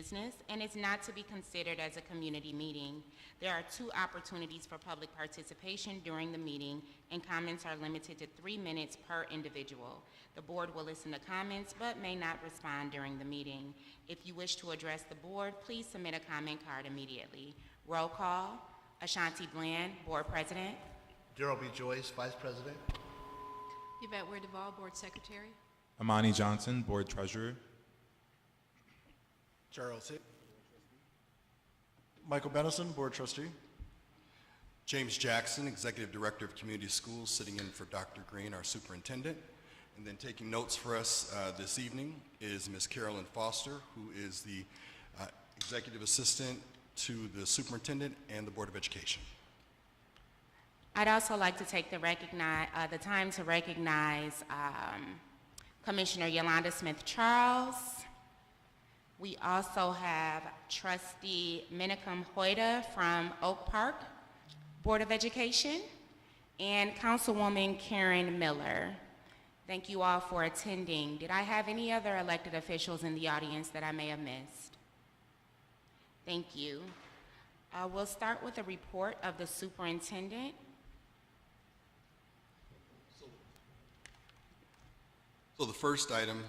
business and is not to be considered as a community meeting. There are 2 opportunities for public participation during the meeting, and comments are limited to 3 minutes per individual. The board will listen to comments but may not respond during the meeting. If you wish to address the board, please submit a comment card immediately. Roll call. Ashanti Bland, Board President. Darrell B. Joyce, Vice President. Yvette Ware Duvall, Board Secretary. Amani Johnson, Board Treasurer. Charles Hick. Michael Benison, Board Trustee. James Jackson, Executive Director of Community Schools, sitting in for Dr. Green, our Superintendent. And then taking notes for us this evening is Ms. Carolyn Foster, who is the Executive Assistant to the Superintendent and the Board of Education. I'd also like to take the time to recognize Commissioner Yolanda Smith-Charles. We also have Trustee Minicum Hoyda from Oak Park Board of Education and Councilwoman Karen Miller. Thank you all for attending. Did I have any other elected officials in the audience that I may have missed? Thank you. We'll start with a report of the superintendent. So the first item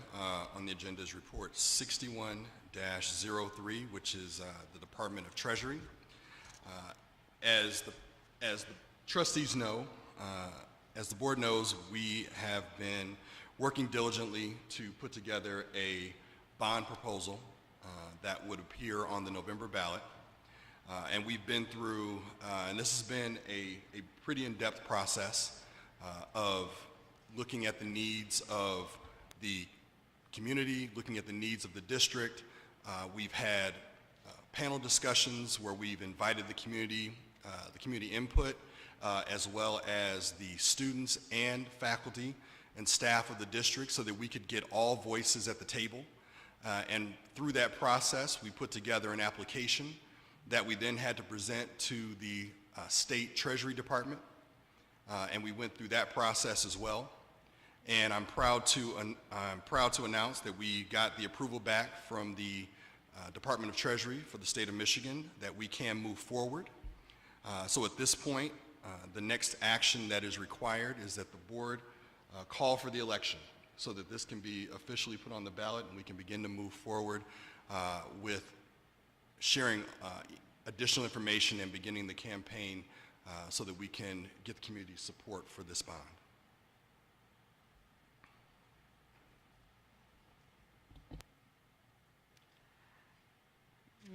on the agenda is report 61-03, which is the Department of Treasury. As the trustees know, as the board knows, we have been working diligently to put together a bond proposal that would appear on the November ballot. And we've been through, and this has been a pretty in-depth process of looking at the needs of the community, looking at the needs of the district. We've had panel discussions where we've invited the community input, as well as the students and faculty and staff of the district so that we could get all voices at the table. And through that process, we put together an application that we then had to present to the State Treasury Department. And we went through that process as well. And I'm proud to announce that we got the approval back from the Department of Treasury for the state of Michigan that we can move forward. So at this point, the next action that is required is that the board call for the election so that this can be officially put on the ballot and we can begin to move forward with sharing additional information and beginning the campaign so that we can get the community's support for this bond.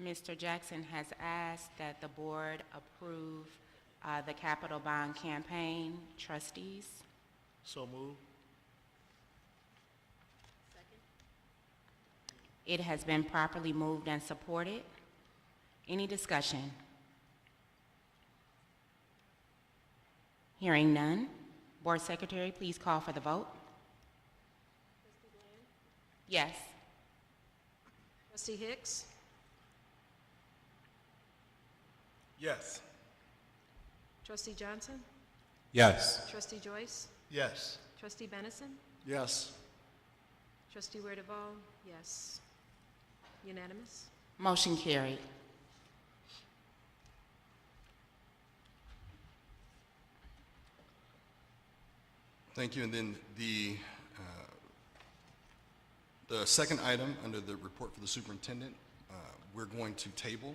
Mr. Jackson has asked that the board approve the capital bond campaign. Trustees? So moved. Second. It has been properly moved and supported. Any discussion? Hearing none. Board Secretary, please call for the vote. Trustee Bland? Yes. Trustee Hicks? Yes. Trustee Johnson? Yes. Trustee Joyce? Yes. Trustee Benison? Yes. Trustee Ware Duvall? Yes. Unanimous? Motion carried. Thank you. And then the second item under the report for the superintendent, we're going to table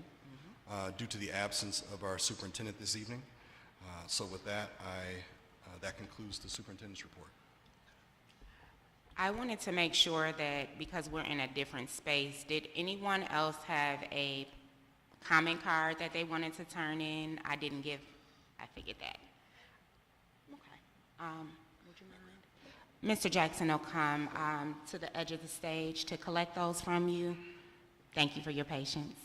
due to the absence of our superintendent this evening. So with that, that concludes the superintendent's report. I wanted to make sure that because we're in a different space, did anyone else have a comment card that they wanted to turn in? I figured that. Okay. Would you mind? Mr. Jackson will come to the edge of the stage to collect those from you. Thank you for your patience.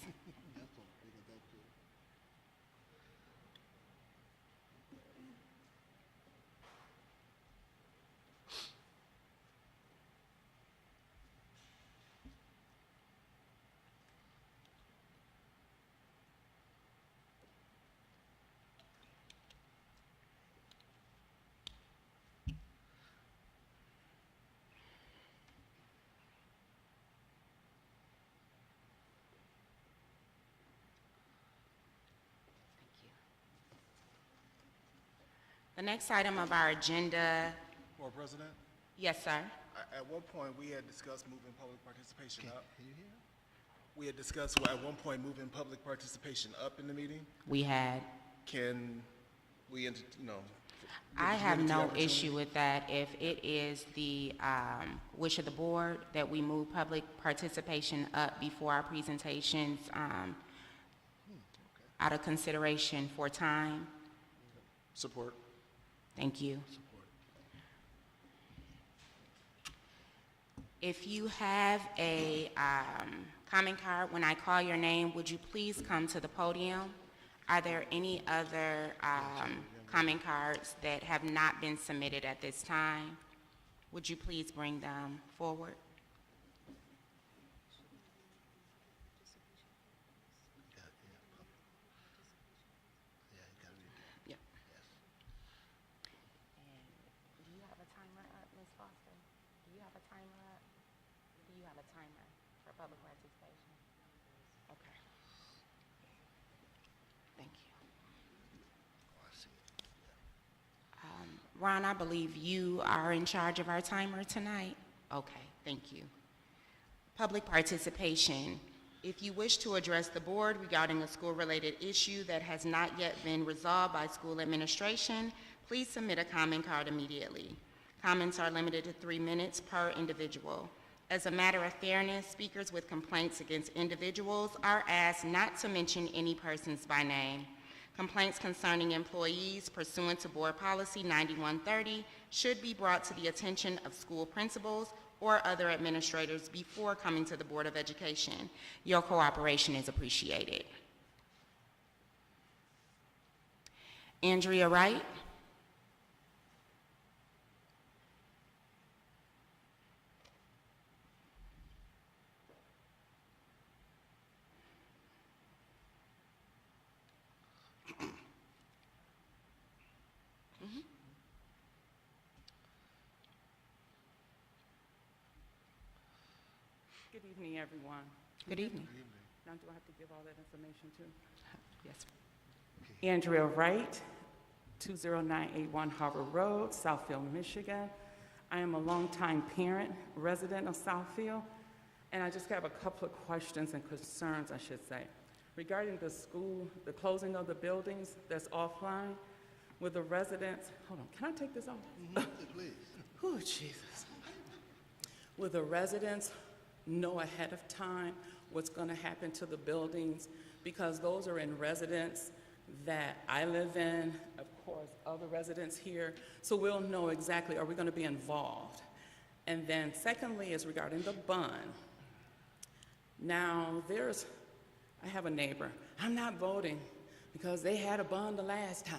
The next item of our agenda, Board President, yes, sir. at one point, we had discussed moving public participation up. Can you hear? We had discussed at one point moving public participation up in the meeting. We had. Can we, give I the have community no opportunity? issue with that if it is the wish of the board that we move public participation up before our presentations out of consideration for time. Support. Thank you. If you have a comment card, when I call your name, would you please come to the podium? Are there any other comment cards that have not been submitted at this time? Would you please bring them forward? Yep. And do you have a timer up, Ms. Foster? Do you have a timer up? Do you have a timer for public participation? Okay. Thank you. Ron, I believe you are in charge of our timer tonight? Okay, thank you. Public participation. If you wish to address the board regarding a school-related issue that has not yet been resolved by school administration, please submit a comment card immediately. Comments are limited to 3 minutes per individual. As a matter of fairness, speakers with complaints against individuals are asked not to mention any persons by name. Complaints concerning employees pursuant to Board Policy 9130 should be brought to the attention of school principals or other administrators before coming to the Board of Education. Your cooperation is appreciated. Andrea Wright. Good evening, everyone. Good evening. Now, do I have to give all that information too? Yes. Andrea Wright, 20981 Harbor Road, Southfield, Michigan. I am a longtime parent, resident of Southfield, and I just have a couple of questions and concerns, I should say. Regarding the school, the closing of the buildings that's offline, with the residents, hold on, can I take this off? Please. Oh, Jesus. Will the residents know ahead of time what's going to happen to the buildings? Because those are in residence that I live in, of course, other residents here. So we'll know exactly, are we going to be involved? And then secondly is regarding the bond. Now, I have a neighbor. I'm not voting because they had a bond the last time,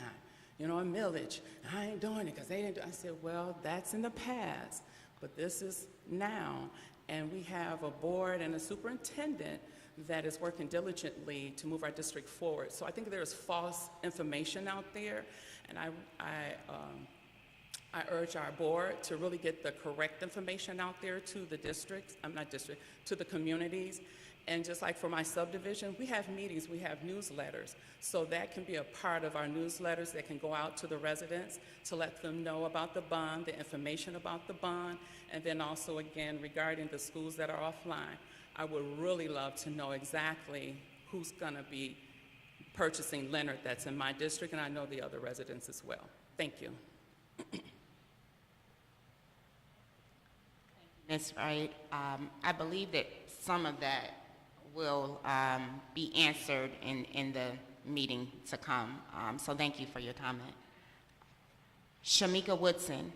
a millage. I ain't doing it because they didn't do it. I said, well, that's in the past, but this is now. And we have a board and a superintendent that is working diligently to move our district forward. So I think there's false information out there, and I urge our board to really get the correct information out there to the districts, to the communities. And just like for my subdivision, we have meetings, we have newsletters. So that can be a part of our newsletters that can go out to the residents to let them know about the bond, the information about the bond, and then also again regarding the schools that are offline. I would really love to know exactly who's gonna be purchasing Leonard that's in my district, and I know the other residents as well. Thank you. Ms. Wright, I believe that some of that will be answered in the meeting to come. So thank you for your comment. Shamika Woodson.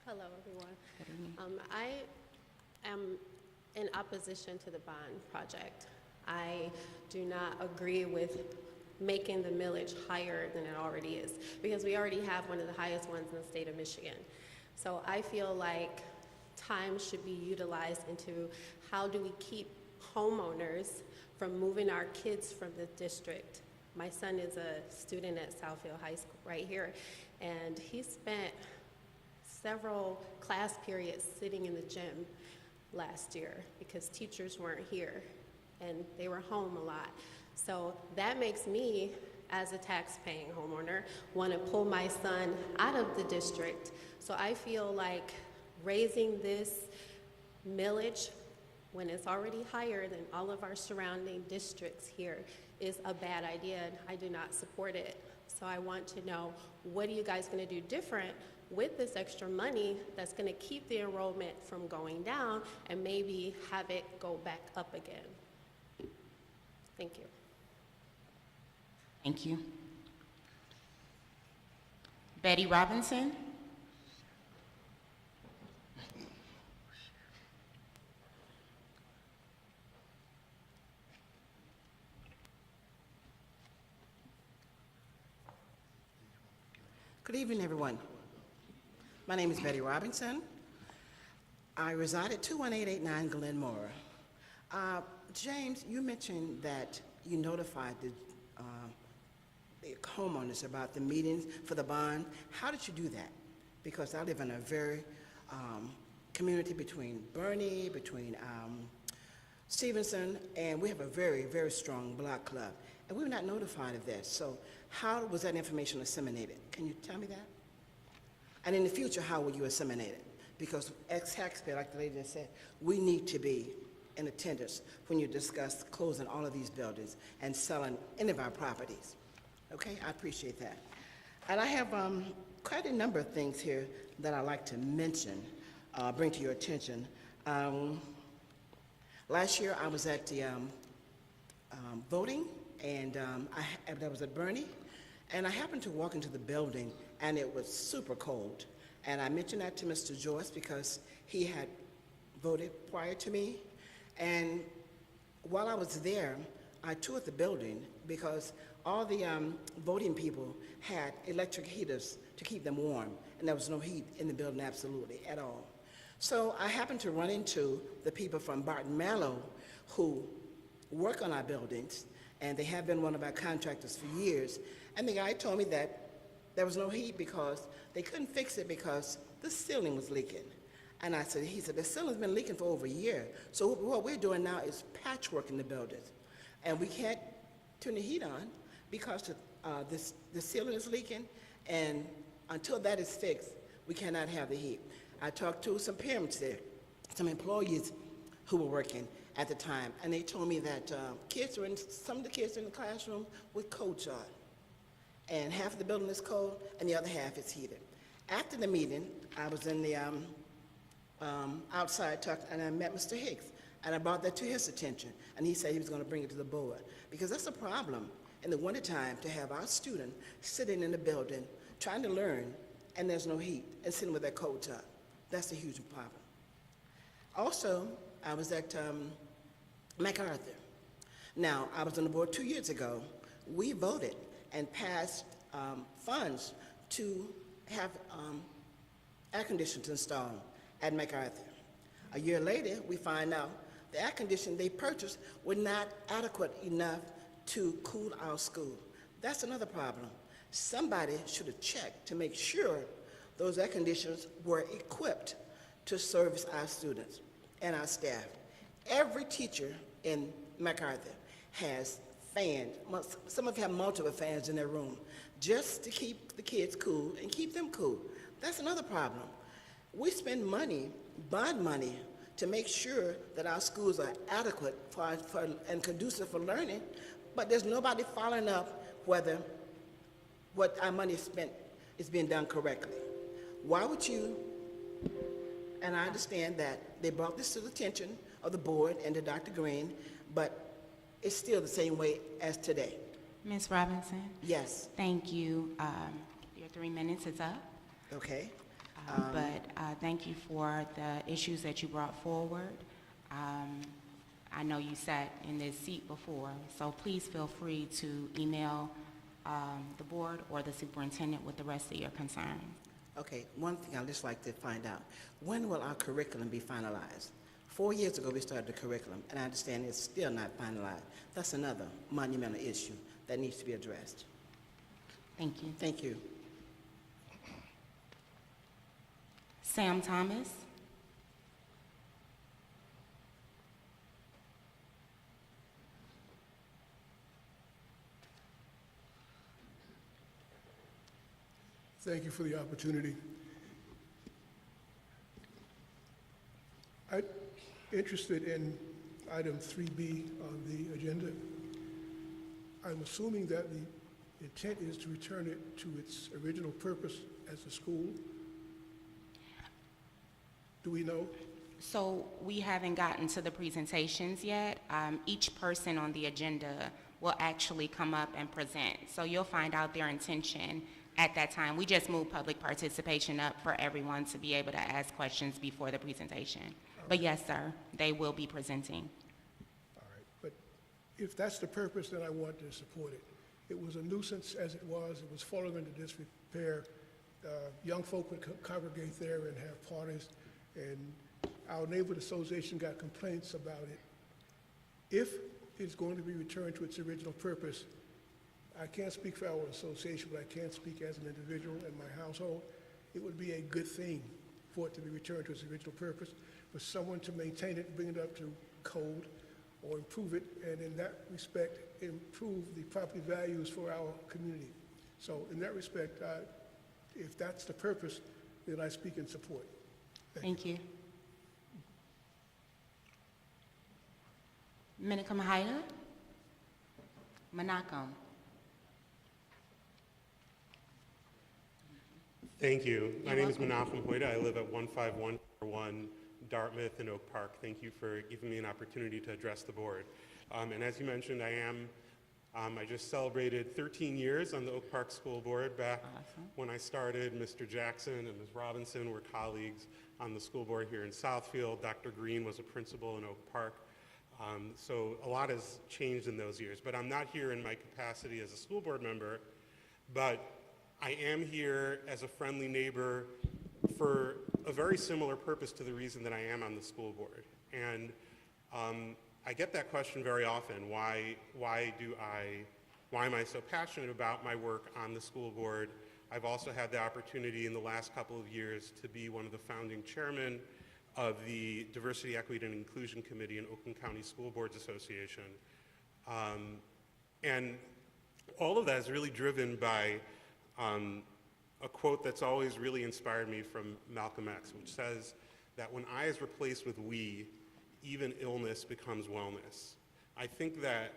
Hello, everyone. I am in opposition to the bond project. I do not agree with making the millage higher than it already is, because we already have one of the highest ones in the state of Michigan. So I feel like time should be utilized into how do we keep homeowners from moving our kids from the district. My son is a student at Southfield High School right here, and he spent several class periods sitting in the gym last year because teachers weren't here and they were home a lot. So that makes me, as a tax-paying homeowner, want to pull my son out of the district. So I feel like raising this millage when it's already higher than all of our surrounding districts here is a bad idea, and I do not support it. So I want to know, what are you guys going to do different with this extra money that's going to keep the enrollment from going down and maybe have it go back up again? Thank you. Thank you. Betty Robinson? Good evening, everyone. My name is Betty Robinson. I reside at 21889 Glenmore. James, you mentioned that you notified the homeowners about the meetings for the bond. How did you do that? Because I live in a very community between Bernie, between Stevenson, and we have a very, very strong block club. And we were not notified of this. So how was that information disseminated? Can you tell me that? And in the future, how will you disseminate it? Because as taxpayer, like the lady just said, we need to be in attendance when you discuss closing all of these buildings and selling any of our properties. Okay, I appreciate that. And I have quite a number of things here that I'd like to mention, bring to your attention. Last year, I was at the voting, and that was at Bernie, and I happened to walk into the building, and it was super cold. And I mentioned that to Mr. Joyce because he had voted prior to me. And while I was there, I toured the building because all the voting people had electric heaters to keep them warm, and there was no heat in the building absolutely at all. So I happened to run into the people from Barton Mallow who work on our buildings, and they have been one of our contractors for years. And the guy told me that there was no heat because they couldn't fix it because the ceiling was leaking. And he said, the ceiling's been leaking for over a year. So what we're doing now is patchwork in the buildings. And we can't turn the heat on because the ceiling is leaking, and until that is fixed, we cannot have the heat. I talked to some parents there, some employees who were working at the time, and they told me that some of the kids are in the classroom with coats on. And half of the building is cold, and the other half is heated. After the meeting, I was in the outside talking, and I met Mr. Hicks, and I brought that to his attention, and he said he was going to bring it to the board, because that's a problem in the wintertime to have our student sitting in the building trying to learn, and there's no heat, and sitting with their coats on. That's a huge problem. Also, I was at MacArthur. Now, I was on the board 2 years ago. We voted and passed funds to have air conditioners installed at MacArthur. A year later, we find out the air conditioning they purchased were not adequate enough to cool our school. That's another problem. Somebody should have checked to make sure those air conditioners were equipped to service our students and our staff. Every teacher in MacArthur has fans. Some of them have multiple fans in their room just to keep the kids cool and keep them cool. That's another problem. We spend money, bond money, to make sure that our schools are adequate and conducive for learning, but there's nobody following up whether what our money is spent is being done correctly. Why would you, and I understand that they brought this to the attention of the board and to Dr. Green, but it's still the same way as today. Ms. Robinson? Yes. Thank you. Your 3 minutes is up. Okay. Thank you for the issues that you brought forward. I know you sat in this seat before, so please feel free to email the board or the superintendent with the rest of your concerns. Okay, one thing I'd just like to find out, when will our curriculum be finalized? 4 years ago, we started the curriculum, and I understand it's still not finalized. That's another monumental issue that needs to be addressed. Thank you. Thank you. Sam Thomas? Thank you for the opportunity. I'm interested in item 3B on the agenda. I'm assuming that the intent is to return it to its original purpose as a school. Do we know? So we haven't gotten to the presentations yet. Each person on the agenda will actually come up and present. So you'll find out their intention at that time. We just moved public participation up for everyone to be able to ask questions before the presentation. But yes, sir, they will be presenting. All right, but if that's the purpose, then I want to support it. It was a nuisance as it was falling into disrepair. Young folk would congregate there and have parties, and our neighborhood association got complaints about it. If it's going to be returned to its original purpose, I can't speak for our association, but I can speak as an individual in my household. It would be a good thing for it to be returned to its original purpose, for someone to maintain it, bring it up to code, or improve it, and in that respect, improve the property values for our community. So in that respect, if that's the purpose, then I speak in support. Thank you. Minikam Manakam. Thank you. My You're name is welcome. Menachem Hoyda. I live at 15141 Dartmouth in Oak Park. Thank you for giving me an opportunity to address the board. And as you mentioned, I just celebrated 13 years on the Oak Park School Board. Back when I started, Mr. Jackson and Ms. Robinson were colleagues on the school board here in Southfield. Dr. Green was a principal in Oak Park. So a lot has changed in those years, but I'm not here in my capacity as a school board member, but I am here as a friendly neighbor for a very similar purpose to the reason that I am on the school board. And I get that question very often, why am I so passionate about my work on the school board? I've also had the opportunity in the last couple of years to be one of the founding chairmen of the Diversity, Equity, and Inclusion Committee in Oakland County School Boards Association. And all of that is really driven by a quote that's always really inspired me from Malcolm X, which says that when I is replaced with we, even illness becomes wellness. I think that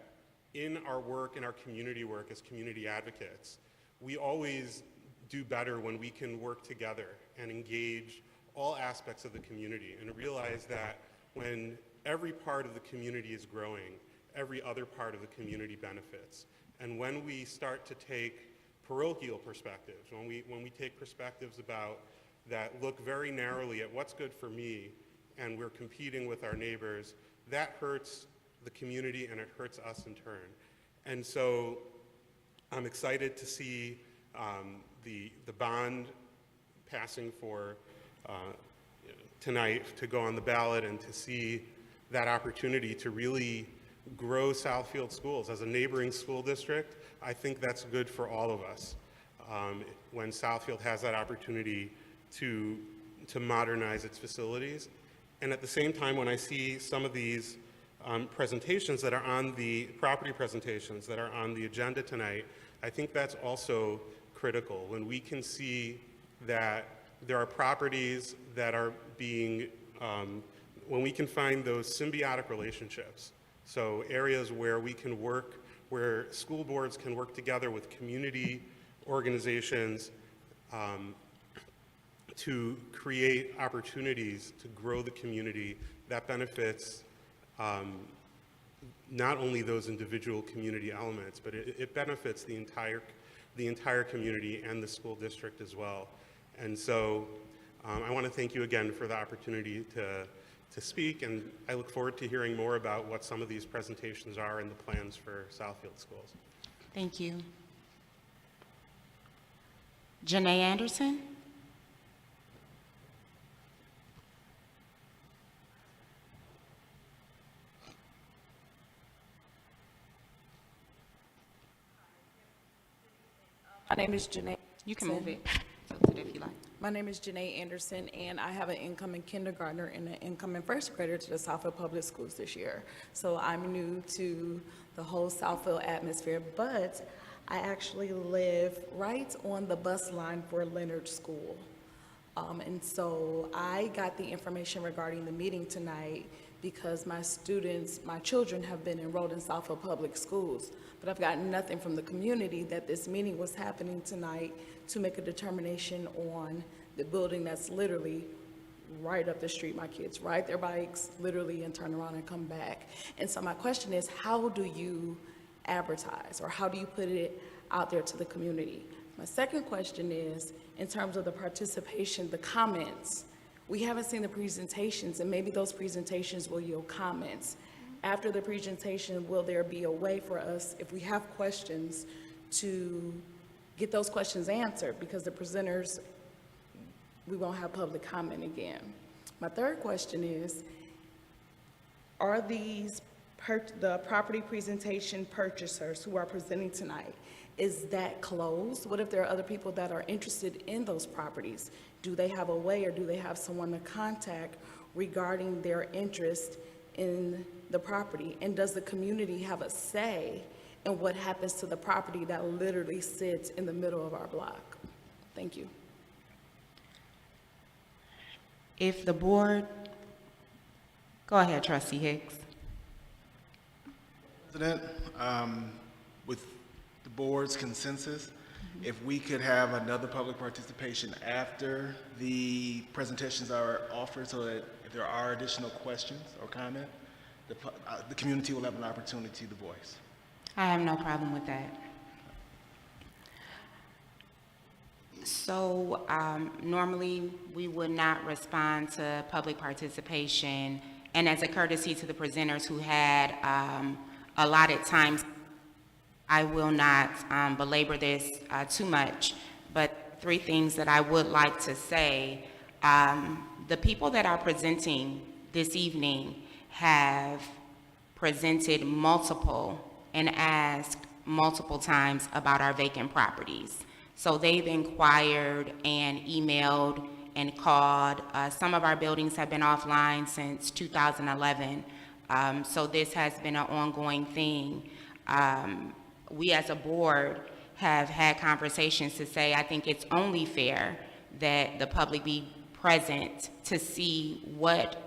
in our work, in our community work as community advocates, we always do better when we can work together and engage all aspects of the community and realize that when every part of the community is growing, every other part of the community benefits. And when we start to take parochial perspectives, when we take perspectives about that look very narrowly at what's good for me, and we're competing with our neighbors, that hurts the community and it hurts us in turn. And so I'm excited to see the bond passing for tonight to go on the ballot and to see that opportunity to really grow Southfield schools. As a neighboring school district, I think that's good for all of us. When Southfield has that opportunity to modernize its facilities. And at the same time, when I see some of these presentations that are on the property presentations that are on the agenda tonight, I think that's also critical. When we can see that there are properties that are being, when we can find those symbiotic relationships, so areas where we can work, where school boards can work together with community organizations to create opportunities to grow the community that benefits not only those individual community elements, but it benefits the entire community and the school district as well. And so I want to thank you again for the opportunity to speak, and I look forward to hearing more about what some of these presentations are and the plans for Southfield schools. Thank you. Janae Anderson? My name is Janae. You can move it if you like. My name is Janae Anderson, and I have an incoming kindergartner and an incoming first grader to the Southfield Public Schools this year. So I'm new to the whole Southfield atmosphere, but I actually live right on the bus line for Leonard School. And so I got the information regarding the meeting tonight because my children have been enrolled in Southfield Public Schools, but I've gotten nothing from the community that this meeting was happening tonight to make a determination on the building that's literally right up the street. My kids ride their bikes literally and turn around and come back. And so my question is, how do you advertise, or how do you put it out there to the community? My second question is, in terms of the participation, the comments, we haven't seen the presentations, and maybe those presentations will yield comments. After the presentation, will there be a way for us, if we have questions, to get those questions answered? Because the presenters, we won't have public comment again. My third question is, are these the property presentation purchasers who are presenting tonight, is that closed? What if there are other people that are interested in those properties? Do they have a way, or do they have someone to contact regarding their interest in the property? And does the community have a say in what happens to the property that literally sits in the middle of our block? Thank you. If the board, go ahead, Trustee Hicks. President, with the board's consensus, if we could have another public participation after the presentations are offered, so that if there are additional questions or comment, the community will have an opportunity to voice. I have no problem with that. So normally we would not respond to public participation, and as a courtesy to the presenters who had allotted times, I will not belabor this too much, but 3 things that I would like to say. The people that are presenting this evening have presented multiple and asked multiple times about our vacant properties. So they've inquired and emailed and called. Some of our buildings have been offline since 2011. So this has been an ongoing thing. We as a board have had conversations to say, I think it's only fair that the public be present to see what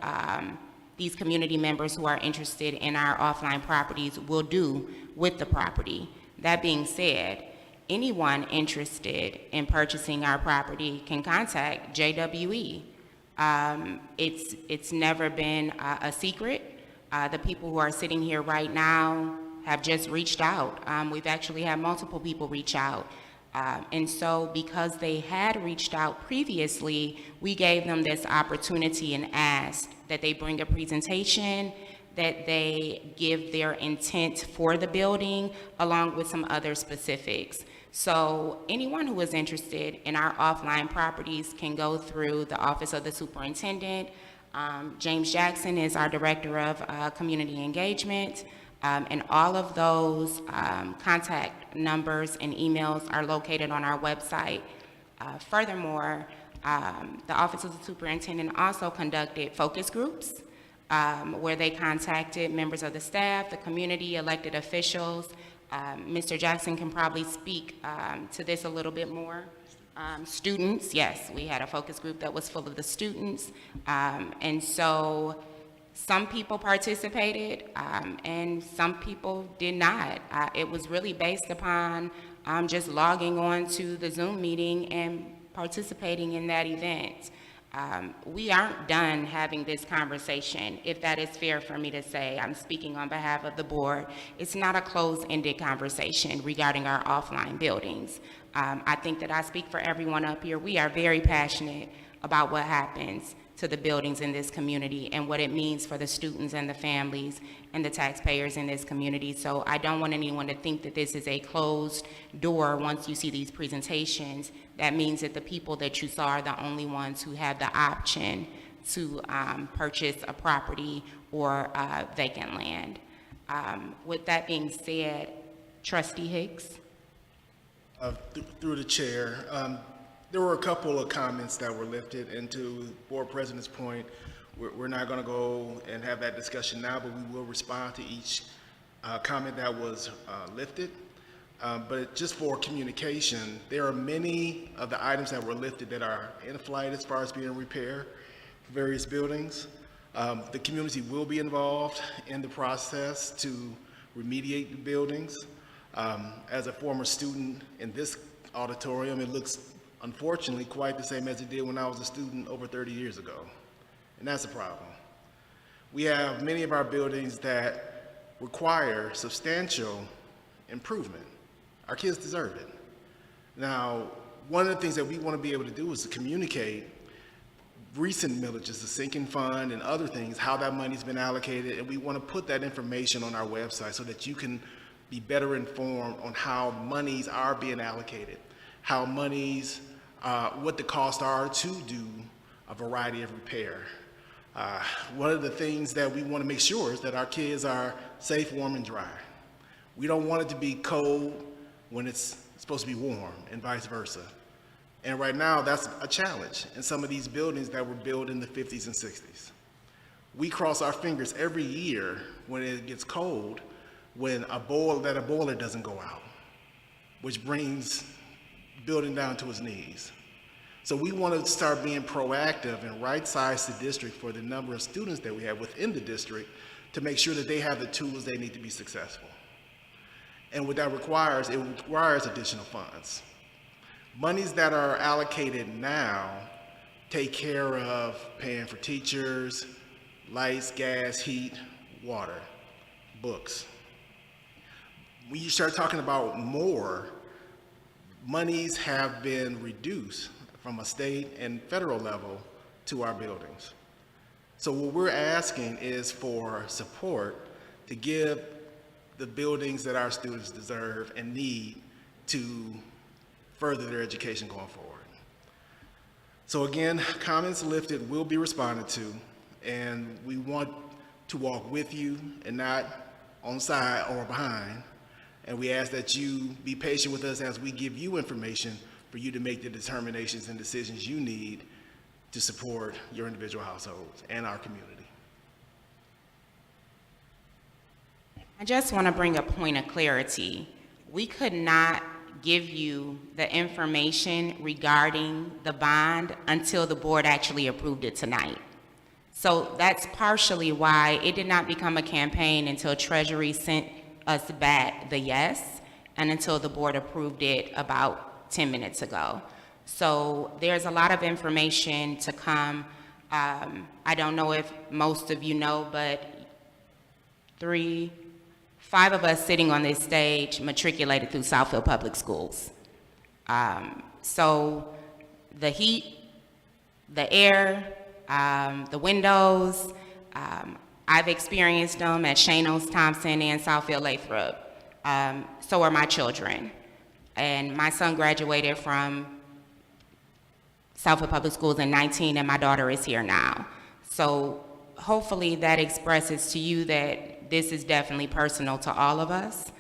these community members who are interested in our offline properties will do with the property. That being said, anyone interested in purchasing our property can contact JWE. It's never been a secret. The people who are sitting here right now have just reached out. We've actually had multiple people reach out. And so because they had reached out previously, we gave them this opportunity and asked that they bring a presentation, that they give their intent for the building, along with some other specifics. So anyone who is interested in our offline properties can go through the Office of the Superintendent. James Jackson is our Director of Community Engagement, and all of those contact numbers and emails are located on our website. Furthermore, the Office of the Superintendent also conducted focus groups where they contacted members of the staff, the community, elected officials. Mr. Jackson can probably speak to this a little bit more. Students, yes, we had a focus group that was full of the students. And so some people participated and some people did not. It was really based upon just logging on to the Zoom meeting and participating in that event. We aren't done having this conversation, if that is fair for me to say. I'm speaking on behalf of the board. It's not a closed-ended conversation regarding our offline buildings. I think that I speak for everyone up here. We are very passionate about what happens to the buildings in this community and what it means for the students and the families and the taxpayers in this community. So I don't want anyone to think that this is a closed door once you see these presentations. That means that the people that you saw are the only ones who have the option to purchase a property or vacant land. With that being said, Trustee Hicks. Through the chair, there were a couple of comments that were lifted, and to Board President's point, we're not going to go and have that discussion now, but we will respond to each comment that was lifted. But just for communication, there are many of the items that were lifted that are in flight as far as being repaired for various buildings. The community will be involved in the process to remediate the buildings. As a former student in this auditorium, it looks unfortunately quite the same as it did when I was a student over 30 years ago. And that's a problem. We have many of our buildings that require substantial improvement. Our kids deserve it. Now, one of the things that we want to be able to do is to communicate recent millages, the sinking fund and other things, how that money's been allocated, and we want to put that information on our website so that you can be better informed on how monies are being allocated, how monies, what the costs are to do a variety of repair. One of the things that we want to make sure is that our kids are safe, warm, and dry. We don't want it to be cold when it's supposed to be warm, and vice versa. And right now, that's a challenge in some of these buildings that were built in the 50s and 60s. We cross our fingers every year when it gets cold, when a boiler doesn't go out, which brings building down to its knees. So we want to start being proactive and right-size the district for the number of students that we have within the district to make sure that they have the tools they need to be successful. And what that requires, it requires additional funds. Monies that are allocated now take care of paying for teachers, lights, gas, heat, water, books. When you start talking about more, monies have been reduced from a state and federal level to our buildings. So what we're asking is for support to give the buildings that our students deserve and need to further their education going forward. So again, comments lifted will be responded to, and we want to walk with you and not on side or behind. And we ask that you be patient with us as we give you information for you to make the determinations and decisions you need to support your individual households and our community. I just want to bring a point of clarity. We could not give you the information regarding the bond until the board actually approved it tonight. So that's partially why it did not become a campaign until Treasury sent us back the yes, and until the board approved it about 10 minutes ago. So there's a lot of information to come. I don't know if most of you know, but 5 of us sitting on this stage matriculated through Southfield Public Schools. So the heat, the air, the windows, I've experienced them at Shanos, Thompson, and Southfield Lathrop. So are my children. And my son graduated from Southfield Public Schools in 19, and my daughter is here now. So hopefully that expresses to you that this is definitely personal to all of us.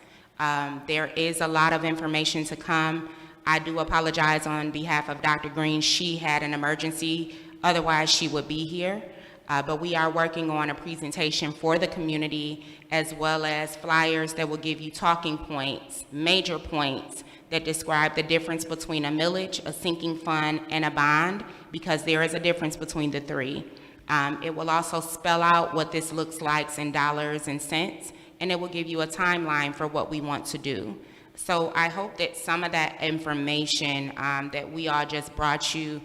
There is a lot of information to come. I do apologize on behalf of Dr. Green. She had an emergency, otherwise she would be here. But we are working on a presentation for the community, as well as flyers that will give you talking points, major points, that describe the difference between a millage, a sinking fund, and a bond, because there is a difference between the three. It will also spell out what this looks like in dollars and cents, and it will give you a timeline for what we want to do. So I hope that some of that information that we all just brought you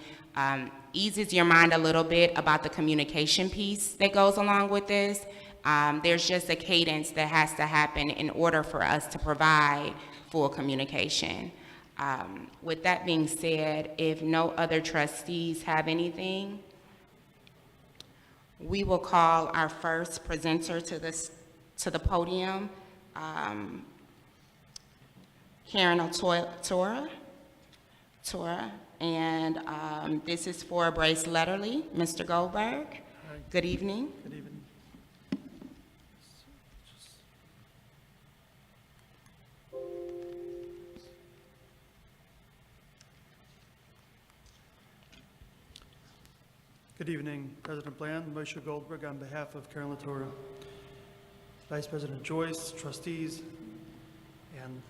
eases your mind a little bit about the communication piece that goes along with this. There's just a cadence that has to happen in order for us to provide full communication. With that being said, if no other trustees have anything, we will call our first presenter to the podium, Karen Tora, and this is for Brace Letterly. Mr. Goldberg, good evening. Good evening. Good evening, President Bland, Moshe Goldberg on behalf of Karen Latora, Vice President Joyce, trustees, and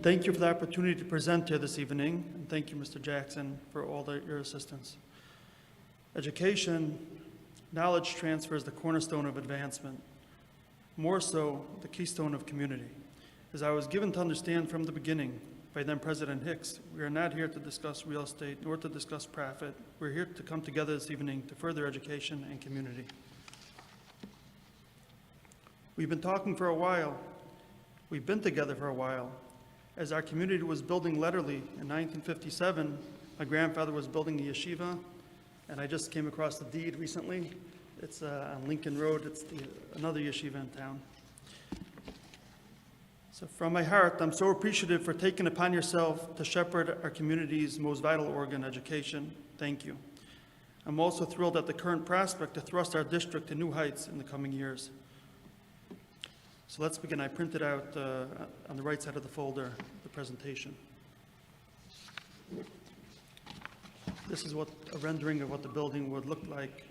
thank you for the opportunity to present here this evening, and thank you, Mr. Jackson, for all your assistance. Education, knowledge transfer is the cornerstone of advancement, more so the keystone of community. As I was given to understand from the beginning by then President Hicks, we are not here to discuss real estate nor to discuss profit. We're here to come together this evening to further education and community. We've been talking for a while. We've been together for a while. As our community was building Letterly in 1957, my grandfather was building a yeshiva, and I just came across the deed recently. It's on Lincoln Road. It's another yeshiva in town. So from my heart, I'm so appreciative for taking upon yourself to shepherd our community's most vital organ, education. Thank you. I'm also thrilled at the current prospect to thrust our district to new heights in the coming years. So let's begin. I printed out on the right side of the folder the presentation. This is what a rendering of what the building would look like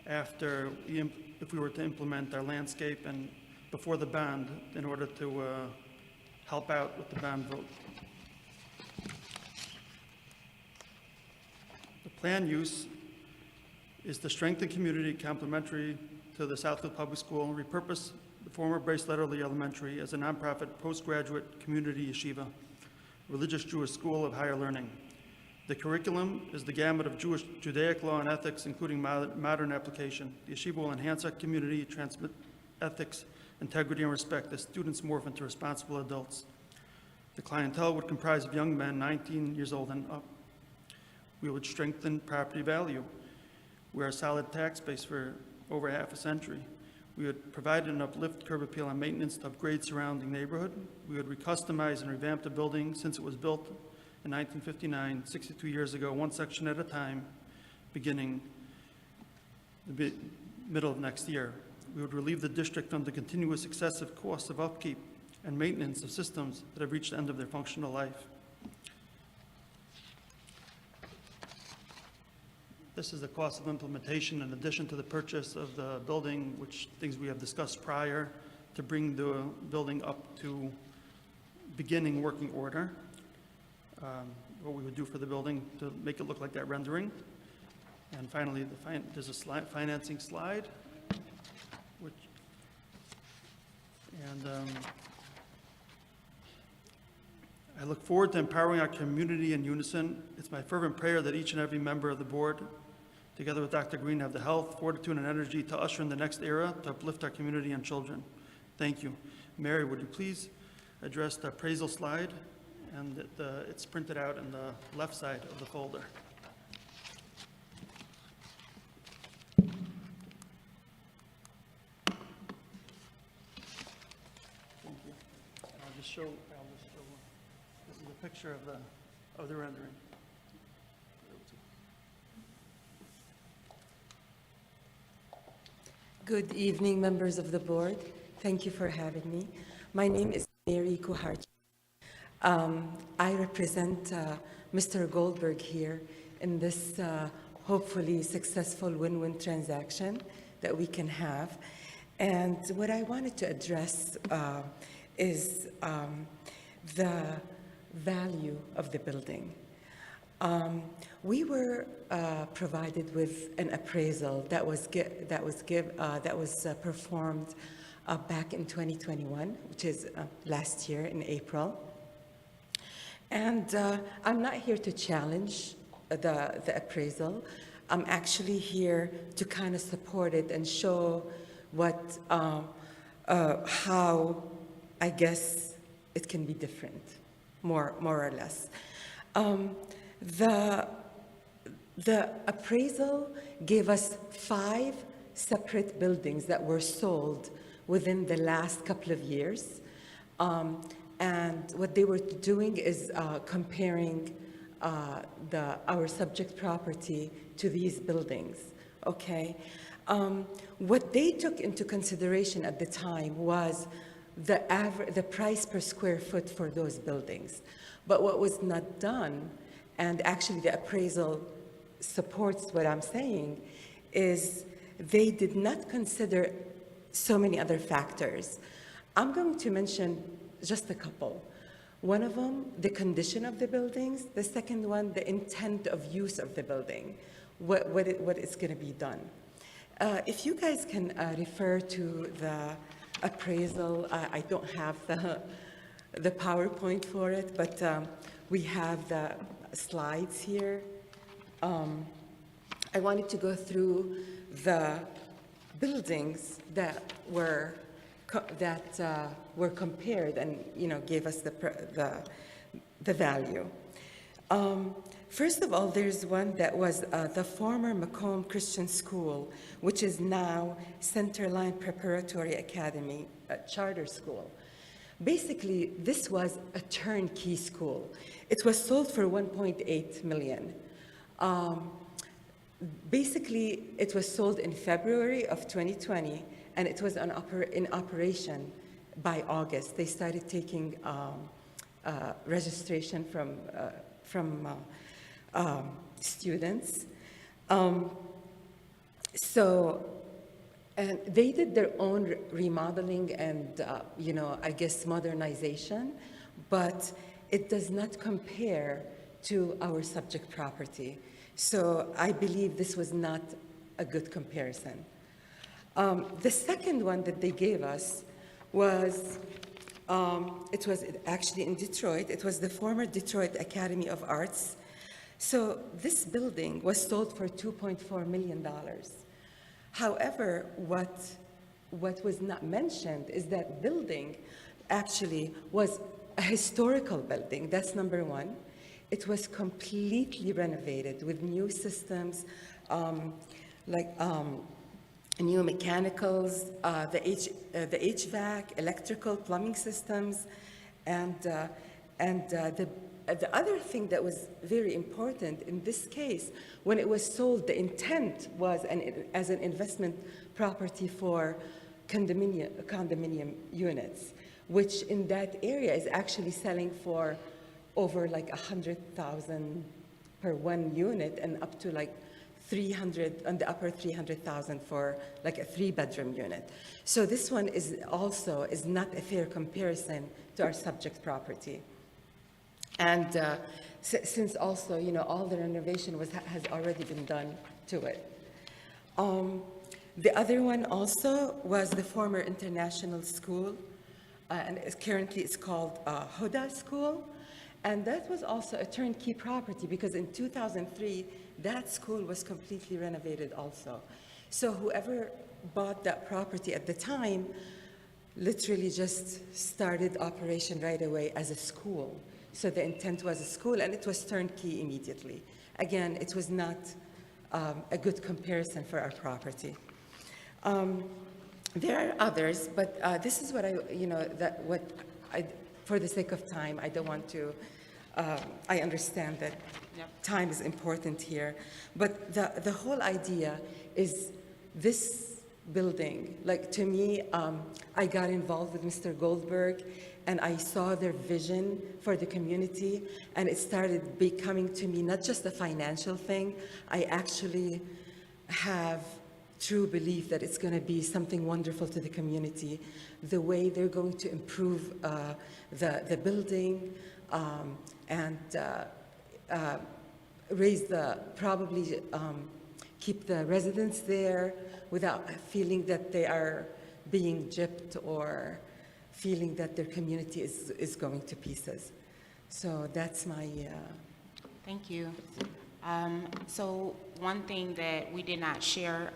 after, if we were to implement our landscape and before the bond in order to help out with the bond vote. The plan use is to strengthen community complementary to the Southfield Public School and repurpose the former Brace Letterly Elementary as a nonprofit postgraduate community yeshiva, religious Jewish school of higher learning. The curriculum is the gamut of Judaic law and ethics, including modern application. The yeshiva will enhance our community, transmit ethics, integrity, and respect as students morph into responsible adults. The clientele would comprise of young men 19 years old and up. We would strengthen property value. We are a solid tax base for over half a century. We would provide an uplift, curb appeal, and maintenance to upgrade surrounding neighborhood. We would recustomize and revamp the building since it was built in 1959, 62 years ago, one section at a time, beginning the middle of next year. We would relieve the district from the continuous excessive costs of upkeep and maintenance of systems that have reached the end of their functional life. This is the cost of implementation in addition to the purchase of the building, which things we have discussed prior, to bring the building up to beginning working order. What we would do for the building to make it look like that rendering. And finally, there's a financing slide. I look forward to empowering our community in unison. It's my fervent prayer that each and every member of the board, together with Dr. Green, have the health, fortitude, and energy to usher in the next era to uplift our community and children. Thank you. Mary, would you please address the appraisal slide? And it's printed out on the left side of the folder. I'll just show, this is a picture of the rendering. Good evening, members of the board. Thank you for having me. My name is Mary Kuharchi. I represent Mr. Goldberg here in this hopefully successful win-win transaction that we can have. And what I wanted to address is the value of the building. We were provided with an appraisal that was performed back in 2021, which is last year in April. And I'm not here to challenge the appraisal. I'm actually here to kind of support it and show what, how I guess it can be different, more or less. The appraisal gave us 5 separate buildings that were sold within the last couple of years. And what they were doing is comparing our subject property to these buildings, okay? What they took into consideration at the time was the price per square foot for those buildings. But what was not done, and actually the appraisal supports what I'm saying, is they did not consider so many other factors. I'm going to mention just a couple. One of them, the condition of the buildings. The second one, the intent of use of the building, what is going to be done. If you guys can refer to the appraisal, I don't have the PowerPoint for it, but we have the slides here. I wanted to go through the buildings that were compared and, you know, gave us the value. First of all, there's one that was the former Macomb Christian School, which is now Centerline Preparatory Academy, a charter school. Basically, this was a turnkey school. It was sold for $1.8 million. Basically, it was sold in February of 2020, and it was in operation by August. They started taking registration from students. And they did their own remodeling and, you know, I guess modernization, but it does not compare to our subject property. So I believe this was not a good comparison. The second one that they gave us was, it was actually in Detroit. It was the former Detroit Academy of Arts. So this building was sold for $2.4 million. However, what was not mentioned is that building actually was a historical building. That's number one. It was completely renovated with new systems, new mechanicals, the HVAC, electrical, plumbing systems, and the other thing that was very important in this case, when it was sold, the intent was as an investment property for condominium units, which in that area is actually selling for over like $100,000 per one unit and up to like 300, on the upper 300,000 for like a 3-bedroom unit. So this one is not a fair comparison to our subject property. And since also, you know, all the renovation has already been done to it. The other one also was the former international school, and currently it's called Huda School. And that was also a turnkey property because in 2003, that school was completely renovated also. So whoever bought that property at the time literally just started operation right away as a school. So the intent was a school, and it was turnkey immediately. Again, it was not a good comparison for our property. There are others, but this is what for the sake of time, I don't want to, I understand that time is important here, but the whole idea is this building, like to me, I got involved with Mr. Goldberg, and I saw their vision for the community, and it started becoming to me not just a financial thing. I actually have true belief that it's going to be something wonderful to the community, the way they're going to improve the building and keep the residents there without feeling that they are being gypped or feeling that their community is going to pieces. So that's my... Thank you. So one thing that we did not share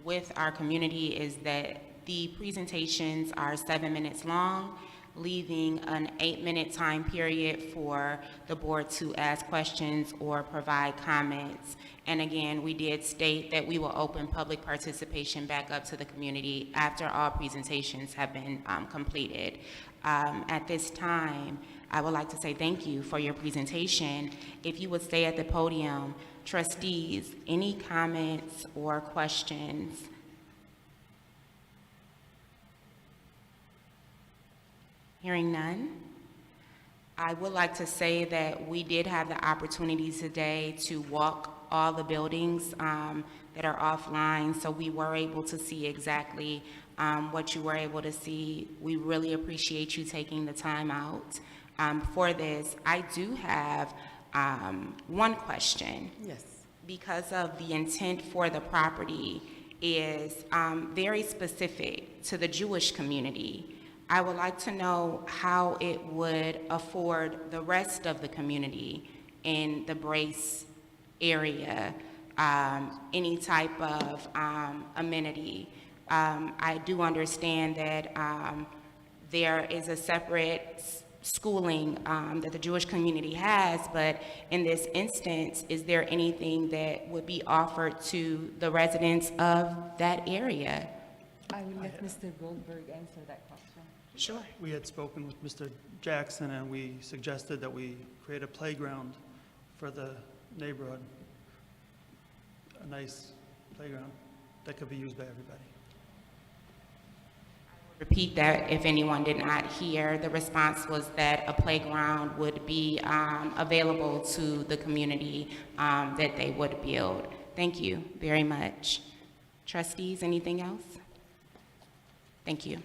with our community is that the presentations are 7 minutes long, leaving an 8-minute time period for the board to ask questions or provide comments. And again, we did state that we will open public participation back up to the community after all presentations have been completed. At this time, I would like to say thank you for your presentation. If you would stay at the podium, trustees, any comments or questions? Hearing none, I would like to say that we did have the opportunity today to walk all the buildings that are offline, so we were able to see exactly what you were able to see. We really appreciate you taking the time out. for this. I do have one question. Yes. Because of the intent for the property is very specific to the Jewish community. I would like to know how it would afford the rest of the community in the Brace area, any type of amenity. I do understand that there is a separate schooling that the Jewish community has, but in this instance, is there anything that would be offered to the residents of that area? I will let Mr. Goldberg answer that question. Sure. We had spoken with Mr. Jackson, and we suggested that we create a playground for the neighborhood, a nice playground that could be used by everybody. Repeat that if anyone did not hear. The response was that a playground would be available to the community that they would build. Thank you very much. Trustees, anything else? Thank you.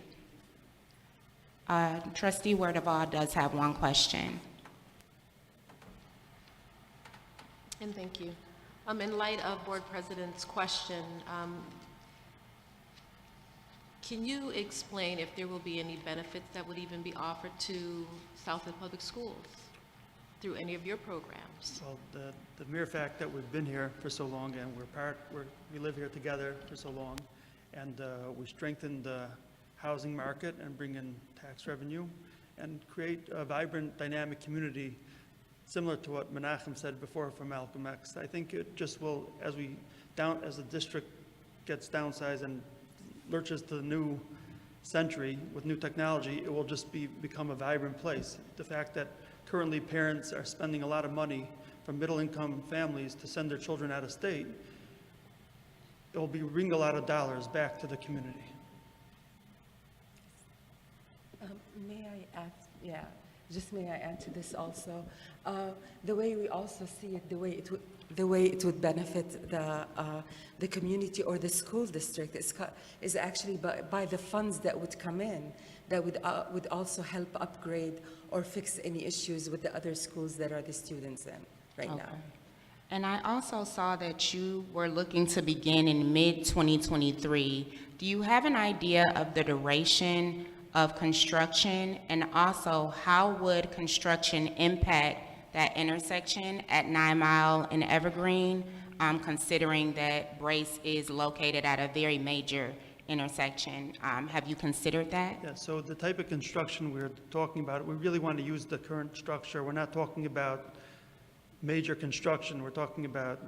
Trustee Werdeval does have one question. And thank you. In light of Board President's question, can you explain if there will be any benefits that would even be offered to Southfield Public Schools through any of your programs? Well, the mere fact that we've been here for so long and we live here together for so long, and we strengthen the housing market and bring in tax revenue and create a vibrant, dynamic community similar to what Menachem said before from Malcolm X. I think it just will, as the district gets downsized and lurches to the new century with new technology, it will just become a vibrant place. The fact that currently parents are spending a lot of money from middle-income families to send their children out of state, it will bring a lot of dollars back to the community. May I add, may I add to this also? The way we also see it, the way it would benefit the community or the school district is actually by the funds that would come in, that would also help upgrade or fix any issues with the other schools that are the students in right now. And I also saw that you were looking to begin in mid-2023. Do you have an idea of the duration of construction, and also how would construction impact that intersection at 9 Mile and Evergreen, considering that Brace is located at a very major intersection? Have you considered that? Yeah, so the type of construction we're talking about, we really want to use the current structure. We're not talking about major construction. We're talking about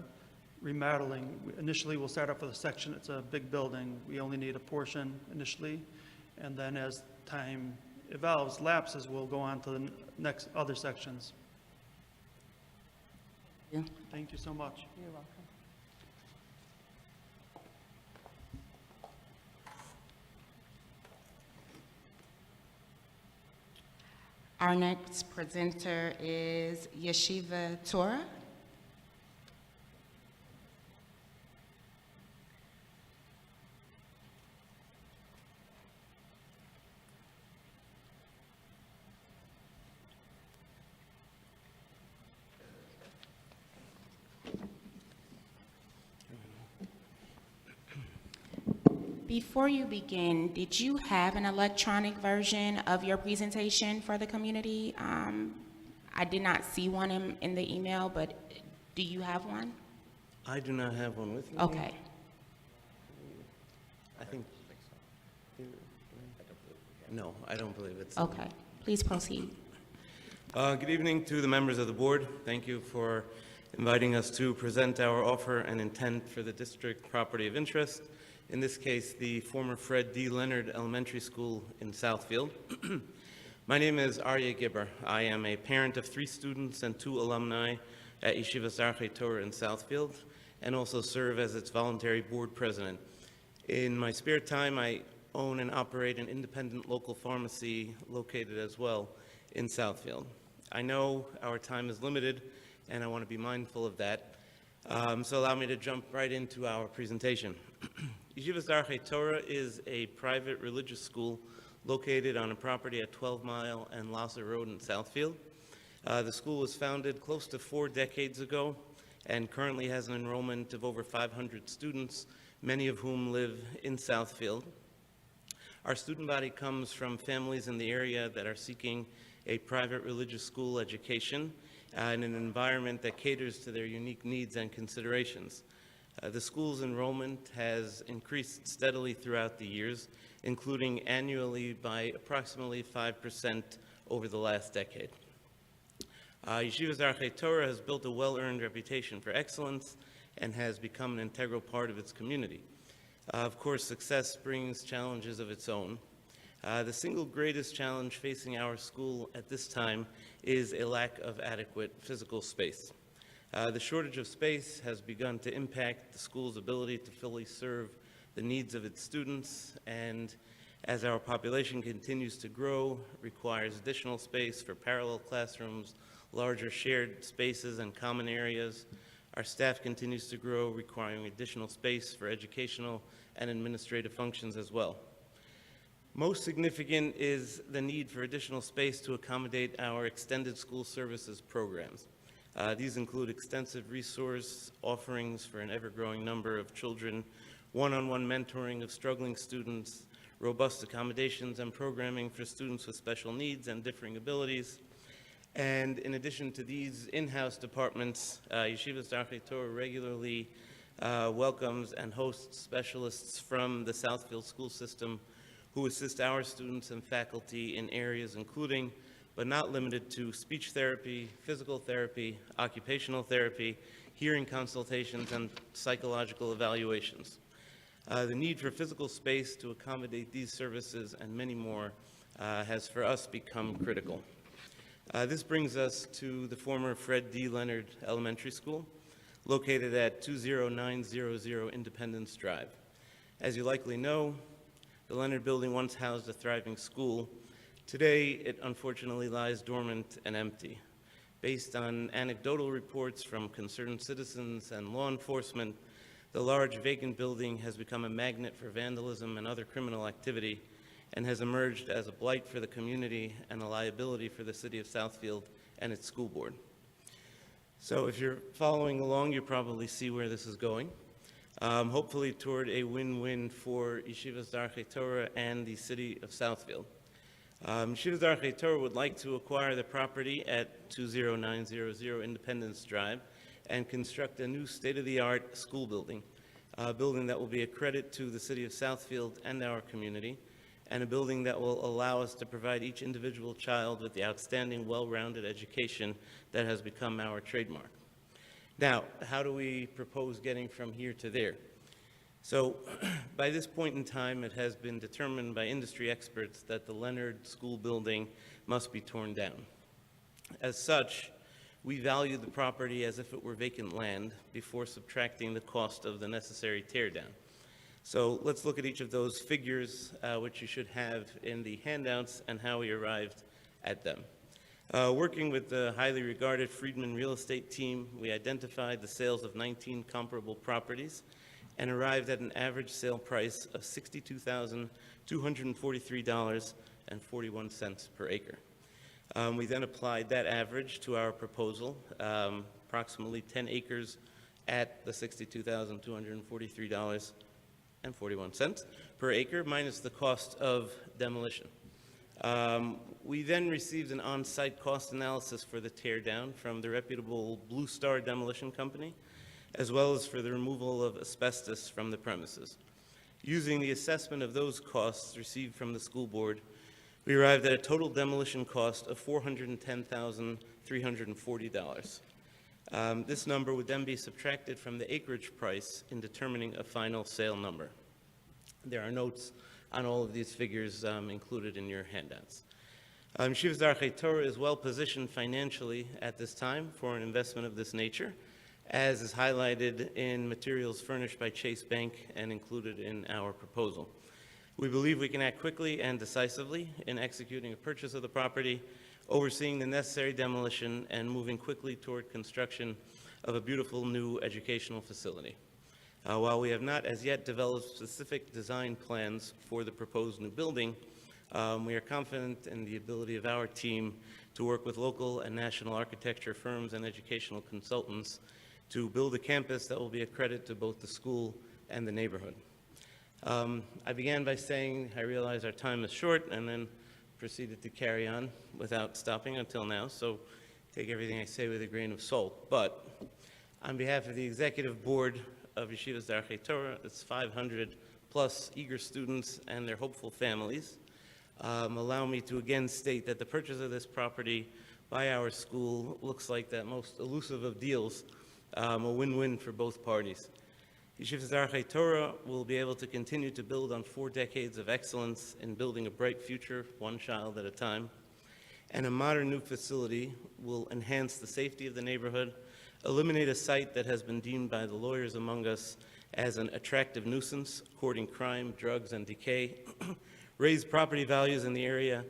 remodeling. Initially, we'll start off with a section. It's a big building. We only need a portion initially, and then as time evolves, lapses, we'll go on to the next other sections. Yeah. Thank you so much. You're welcome. Our next presenter is Yeshiva Torah. Before you begin, did you have an electronic version of your presentation for the community? I did not see one in the email, but do you have one? I do not have one with me. Okay. I think. No, I don't believe it's. Okay. Please proceed. Good evening to the members of the board. Thank you for inviting us to present our offer and intent for the district property of interest. In this case, the former Fred D. Leonard Elementary School in Southfield. My name is Aryeh Gibber. I am a parent of 3 students and 2 alumni at Yeshivas Archei Torah in Southfield, and also serve as its voluntary board president. In my spare time, I own and operate an independent local pharmacy located as well in Southfield. I know our time is limited, and I want to be mindful of that. So allow me to jump right into our presentation. Yeshivas Archei Torah is a private religious school located on a property at 12 Mile and Lassa Road in Southfield. The school was founded close to 4 decades ago and currently has an enrollment of over 500 students, many of whom live in Southfield. Our student body comes from families in the area that are seeking a private religious school education in an environment that caters to their unique needs and considerations. The school's enrollment has increased steadily throughout the years, including annually by approximately 5% over the last decade. Yeshivas Darchei Torah has built a well-earned reputation for excellence and has become an integral part of its community. Of course, success brings challenges of its own. The single greatest challenge facing our school at this time is a lack of adequate physical space. The shortage of space has begun to impact the school's ability to fully serve the needs of its students, and as our population continues to grow, requires additional space for parallel classrooms, larger shared spaces and common areas. Our staff continues to grow, requiring additional space for educational and administrative functions as well. Most significant is the need for additional space to accommodate our extended school services programs. These include extensive resource offerings for an ever-growing number of children, one-on-one mentoring of struggling students, robust accommodations and programming for students with special needs and differing abilities. And in addition to these in-house departments, Yeshivas Darchei Torah regularly welcomes and hosts specialists from the Southfield school system who assist our students and faculty in areas including, but not limited to, speech therapy, physical therapy, occupational therapy, hearing consultations, and psychological evaluations. The need for physical space to accommodate these services and many more has for us become critical. This brings us to the former Fred D. Leonard Elementary School, located at 20900 Independence Drive. As you likely know, the Leonard Building once housed a thriving school. Today, it unfortunately lies dormant and empty. Based on anecdotal reports from concerned citizens and law enforcement, the large vacant building has become a magnet for vandalism and other criminal activity, and has emerged as a blight for the community and a liability for the city of Southfield and its school board. So if you're following along, you probably see where this is going, hopefully toward a win-win for Yeshivas Darchei Torah and the city of Southfield. Yeshivas Darchei Torah would like to acquire the property at 20900 Independence Drive and construct a new state-of-the-art school building, a building that will be a credit to the city of Southfield and our community, and a building that will allow us to provide each individual child with the outstanding, well-rounded education that has become our trademark. Now, how do we propose getting from here to there? So, by this point in time, it has been determined by industry experts that the Leonard School building must be torn down. As such, we value the property as if it were vacant land before subtracting the cost of the necessary teardown. So let's look at each of those figures, which you should have in the handouts, and how we arrived at them. Working with the highly regarded Friedman real estate team, we identified the sales of 19 comparable properties and arrived at an average sale price of $62,243.41 per acre. We then applied that average to our proposal, approximately 10 acres at the $62,243.41 per acre, minus the cost of demolition. We then received an on-site cost analysis for the tear down from the reputable Blue Star Demolition Company, as well as for the removal of asbestos from the premises. Using the assessment of those costs received from the school board, we arrived at a total demolition cost of $410,340. This number would then be subtracted from the acreage price in determining a final sale number. There are notes on all of these figures included in your handouts. Yeshivas Darchei Torah is well positioned financially at this time for an investment of this nature, as is highlighted in materials furnished by Chase Bank and included in our proposal. We believe we can act quickly and decisively in executing a purchase of the property, overseeing the necessary demolition, and moving quickly toward construction of a beautiful new educational facility. While we have not as yet developed specific design plans for the proposed new building, We are confident in the ability of our team to work with local and national architecture firms and educational consultants to build a campus that will be a credit to both the school and the neighborhood. I began by saying I realize our time is short, and then proceeded to carry on without stopping until now, so take everything I say with a grain of salt. But on behalf of the Executive Board of Yeshivas Darchei Torah, it's 500 plus eager students and their hopeful families, allow me to again state that the purchase of this property by our school looks like that most elusive of deals, a win-win for both parties. Yeshivas Darchei Torah will be able to continue to build on 4 decades of excellence in building a bright future, one child at a time. And a modern new facility will enhance the safety of the neighborhood, eliminate a site that has been deemed by the lawyers among us as an attractive nuisance, courting crime, drugs, and decay, raise property values in the area,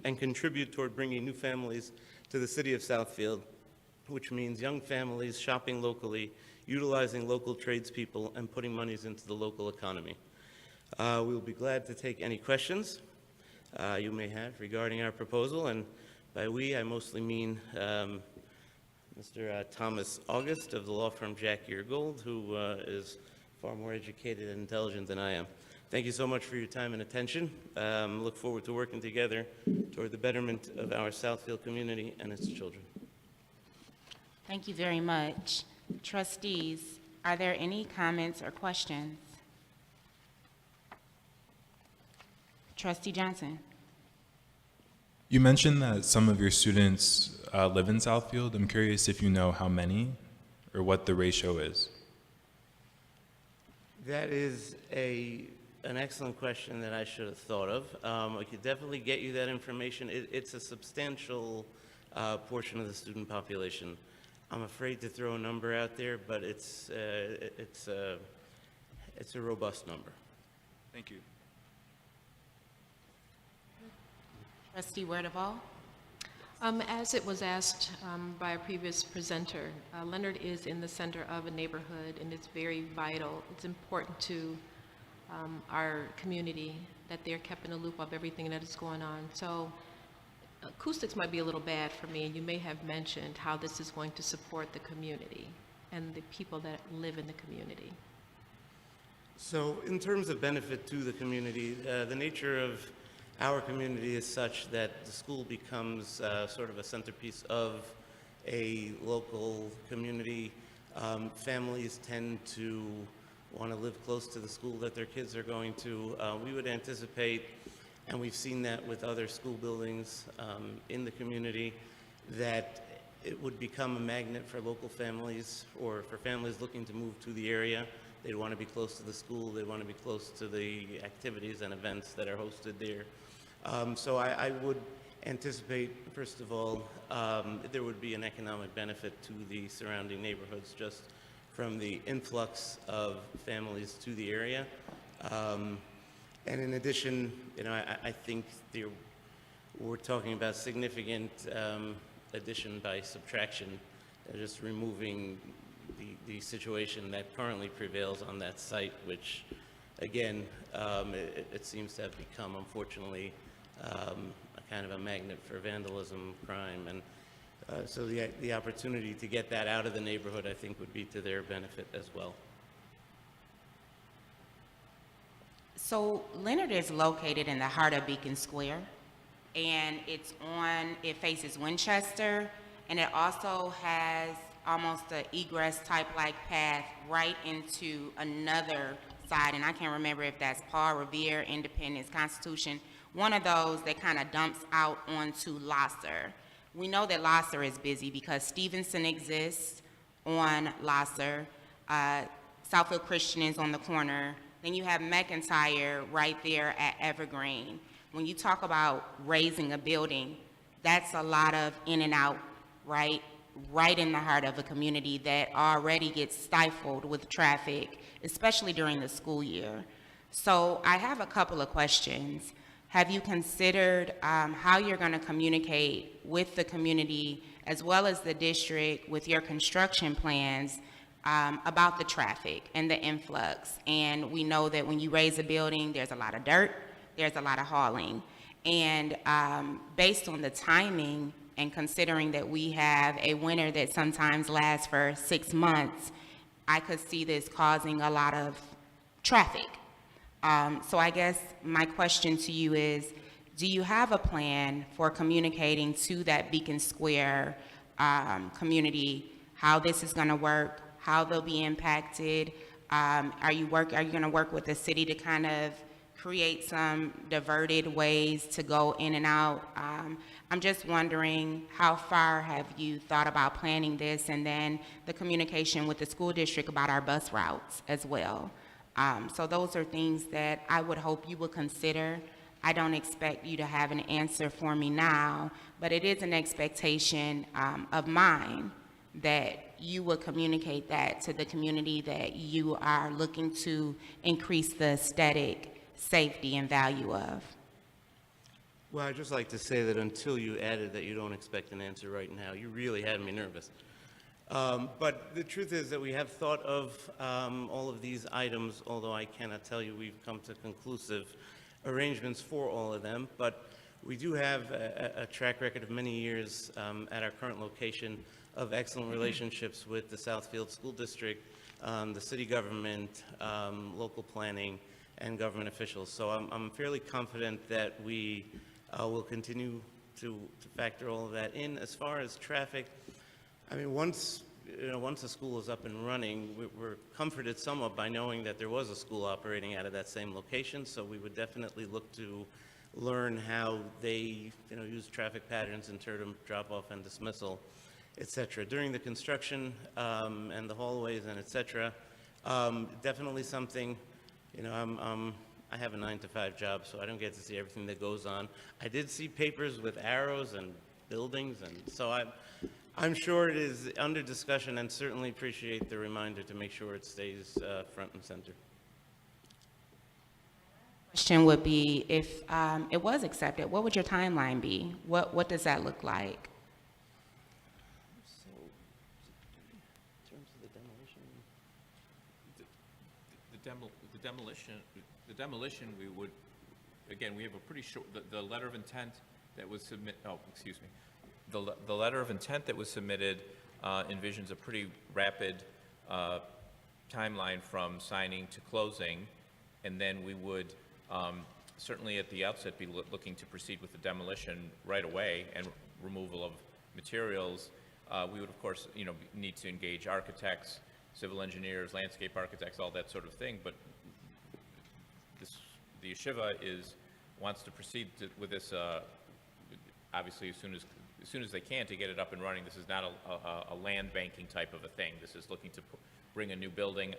and contribute toward bringing new families to the city of Southfield, which means young families shopping locally, utilizing local tradespeople, and putting monies into the local economy. We will be glad to take any questions you may have regarding our proposal, and by we, I mostly mean Mr. Thomas August of the law firm Jack Ear Gold, who is far more educated and intelligent than I am. Thank you so much for your time and attention. Look forward to working together toward the betterment of our Southfield community and its children. Thank you very much. Trustees, are there any comments or questions? Trustee Johnson. You mentioned that some of your students live in Southfield. I'm curious if you know how many or what the ratio is. That is an excellent question that I should have thought of. I could definitely get you that information. It's a substantial portion of the student population. I'm afraid to throw a number out there, but it's a robust number. Thank you. Trustee Werdeval. As it was asked by a previous presenter, Leonard is in the center of a neighborhood, and it's very vital. It's important to our community that they're kept in the loop of everything that is going on. So acoustics might be a little bad for me, and you may have mentioned how this is going to support the community and the people that live in the community. So in terms of benefit to the community, the nature of our community is such that the school becomes sort of a centerpiece of a local community. Families tend to want to live close to the school that their kids are going to. We would anticipate, and we've seen that with other school buildings in the community, that it would become a magnet for local families or for families looking to move to the area. They'd want to be close to the school. They'd want to be close to the activities and events that are hosted there. So I would anticipate, first of all, there would be an economic benefit to the surrounding neighborhoods just from the influx of families to the area. And in addition, I think we're talking about significant addition by subtraction, just removing the situation that currently prevails on that site, which, again, it seems to have become, unfortunately, a kind of a magnet for vandalism, crime, and so the opportunity to get that out of the neighborhood, I think, would be to their benefit as well. So Leonard is located in the heart of Beacon Square, and it faces Winchester, and it also has almost an egress type like path right into another side, and I can't remember if that's Paul Revere, Independence, Constitution, one of those that kind of dumps out onto Lasser. We know that Lasser is busy because Stevenson exists on Lasser, Southfield Christian is on the corner, then you have McIntyre right there at Evergreen. When you talk about raising a building, that's a lot of in and out, right in the heart of a community that already gets stifled with traffic, especially during the school year. So I have a couple of questions. Have you considered how you're going to communicate with the community as well as the district with your construction plans about the traffic and the influx? And we know that when you raise a building, there's a lot of dirt, there's a lot of hauling. And based on the timing and considering that we have a winter that sometimes lasts for 6 months, I could see this causing a lot of traffic. So I guess my question to you is, do you have a plan for communicating to that Beacon Square community how this is going to work, how they'll be impacted? Are you going to work with the city to kind of create some diverted ways to go in and out? I'm just wondering, how far have you thought about planning this, and then the communication with the school district about our bus routes as well? So those are things that I would hope you would consider. I don't expect you to have an answer for me now, but it is an expectation of mine that you would communicate that to the community, that you are looking to increase the aesthetic safety and value of. Well, I'd just like to say that until you added that you don't expect an answer right now, you really had me nervous. But the truth is that we have thought of all of these items, although I cannot tell you we've come to conclusive arrangements for all of them. But we do have a track record of many years at our current location of excellent relationships with the Southfield School District, the city government, local planning, and government officials. So I'm fairly confident that we will continue to factor all of that in. As far as traffic, I mean, once a school is up and running, we're comforted somewhat by knowing that there was a school operating out of that same location. So we would definitely look to learn how they, use traffic patterns in terms of drop-off and dismissal, et cetera. During the construction and the hallways and et cetera, definitely something. I have a 9-to-5 job, so I don't get to see everything that goes on. I did see papers with arrows and buildings, and so I'm sure it is under discussion, and certainly appreciate the reminder to make sure it stays front and center. Question would be, if it was accepted, what would your timeline be? What does that look like? So, in terms of the demolition, the demolition, we would, again, we have a pretty short, the letter of intent that was the letter of intent that was submitted envisions a pretty rapid timeline from signing to closing, and then we would certainly at the outset be looking to proceed with the demolition right away and removal of materials. We would, of course, need to engage architects, civil engineers, landscape architects, all that sort of thing, but the yeshiva wants to proceed with this obviously as soon as they can to get it up and running. This is not a land banking type of a thing. This is looking to bring a new building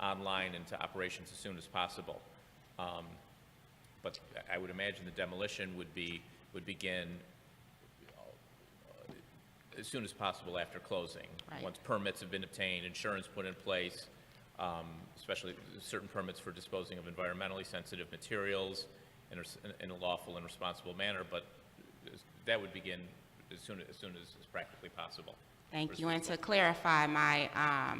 online into operations as soon as possible. But I would imagine the demolition would begin as soon as possible after closing. Right. Once permits have been obtained, insurance put in place, especially certain permits for disposing of environmentally sensitive materials in a lawful and responsible manner, but that would begin as soon as practically possible. Thank you. And to clarify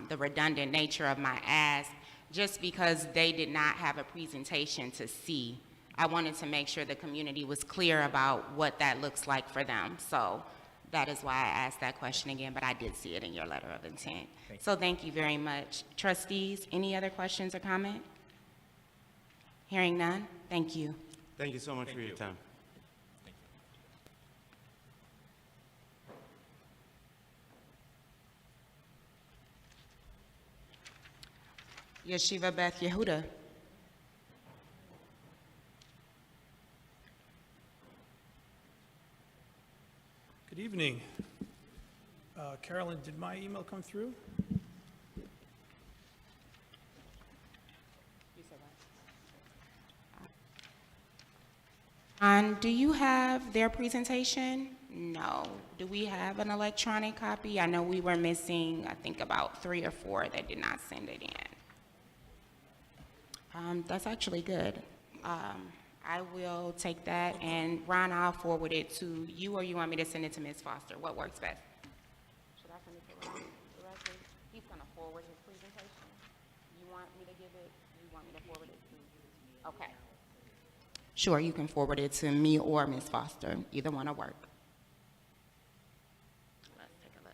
the redundant nature of my ask, just because they did not have a presentation to see, I wanted to make sure the community was clear about what that looks like for them. So that is why I asked that question again, but I did see it in your letter of intent. So thank you very much. Trustees, any other questions or comment? Hearing none, thank you. Thank you so much for your time. Yeshiva Beth Yehuda. Good evening. Carolyn, did my email come through? Do you have their presentation? No. Do we have an electronic copy? I know we were missing, I think, about 3 or 4 that did not send it in. That's actually good. I will take that, and Ron, I'll forward it to you, or you want me to send it to Ms. Foster? What works best? Should I send it to Ron directly? He's going to forward his presentation. You want me to give it? You want me to forward it to you? Okay. Sure, you can forward it to me or Ms. Foster. Either one will work. Let's take a look.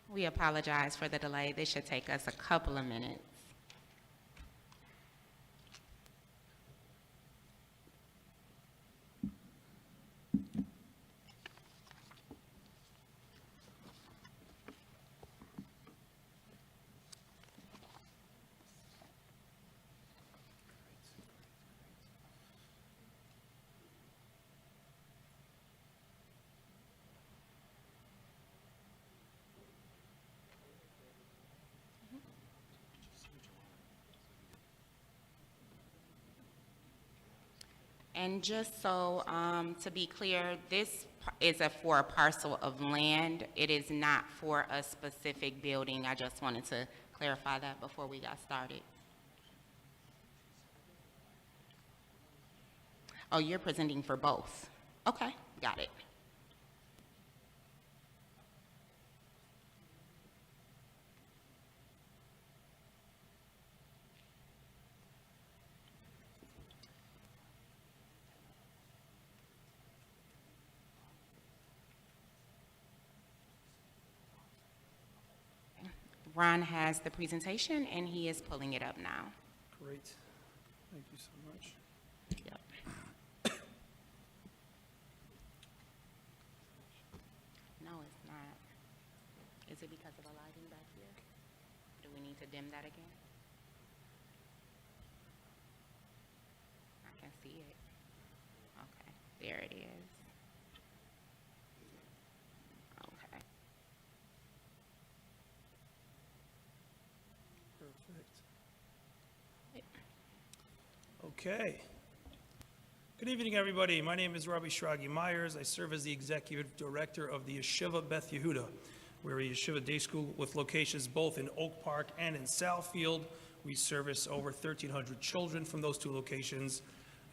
We apologize for the delay. This should take us a couple of minutes. And just so, to be clear, this is for a parcel of land. It is not for a specific building. I just wanted to clarify that before we got started. Oh, you're presenting for both. Okay, got it. Ron has the presentation, and he is pulling it up now. Great. Thank you so much. Yep. No, it's not. Is it because of the lighting back here? Do we need to dim that again? I can see it. Okay, there it is. Okay. Okay. Good evening, everybody. My name is Rabbi Shragi Myers. I serve as the executive director of the Yeshiva Beth Yehuda. We're a Yeshiva day school with locations both in Oak Park and in Southfield. We service over 1,300 children from those two locations,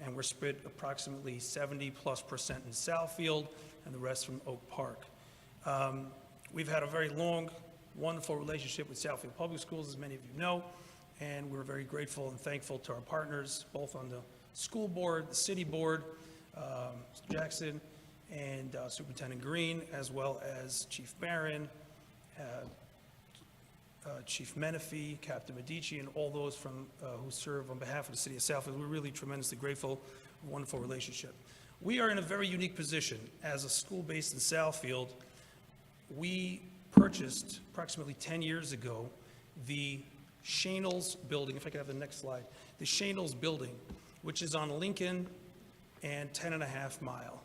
and we're split approximately 70+% in Southfield and the rest from Oak Park. We've had a very long, wonderful relationship with Southfield Public Schools, as many of you know, and we're very grateful and thankful to our partners, both on the school board, the city board, Mr. Jackson, and Superintendent Green, as well as Chief Barron, Chief Menifee, Captain Medici, and all those from who serve on behalf of the city of Southfield. We're really tremendously grateful, wonderful relationship. We are in a very unique position. As a school based in Southfield, we purchased approximately 10 years ago the Shanels building, if I could have the next slide, the Shanels building, which is on Lincoln and 10.5 Mile.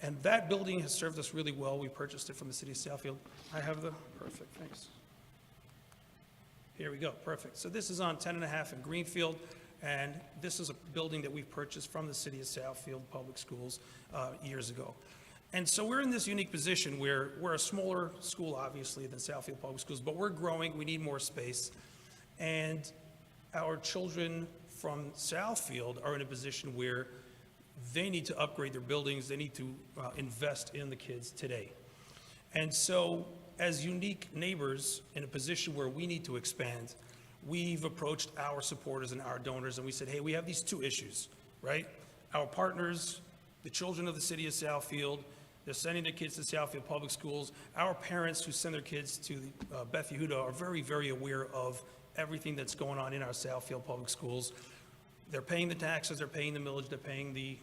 And that building has served us really well. We purchased it from the city of Southfield. I have the, perfect, thanks. Here we go, perfect. So this is on 10.5 in Greenfield, and this is a building that we purchased from the city of Southfield Public Schools years ago. And so we're in this unique position where we're a smaller school, obviously, than Southfield Public Schools, but we're growing, we need more space. And our children from Southfield are in a position where they need to upgrade their buildings, they need to invest in the kids today. And so, as unique neighbors in a position where we need to expand, we've approached our supporters and our donors, and we said, hey, we have these two issues, right? Our partners, the children of the city of Southfield, they're sending their kids to Southfield Public Schools. Our parents who send their kids to Beth Yehuda are very, very aware of everything that's going on in our Southfield Public Schools. They're paying the taxes, they're paying the millage, they're paying the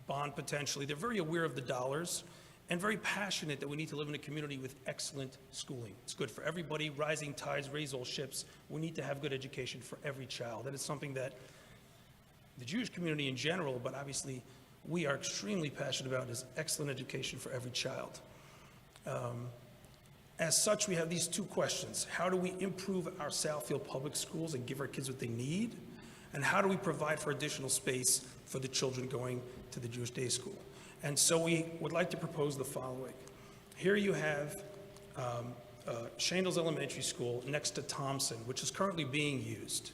bond potentially. They're very aware of the dollars and very passionate that we need to live in a community with excellent schooling. It's good for everybody. Rising tides raise all ships. We need to have good education for every child. That is something that the Jewish community in general, but obviously we are extremely passionate about, is excellent education for every child. As such, we have these two questions. How do we improve our Southfield Public Schools and give our kids what they need? And how do we provide for additional space for the children going to the Jewish day school? And so we would like to propose the following. Here you have Shangles Elementary School next to Thompson, which is currently being used.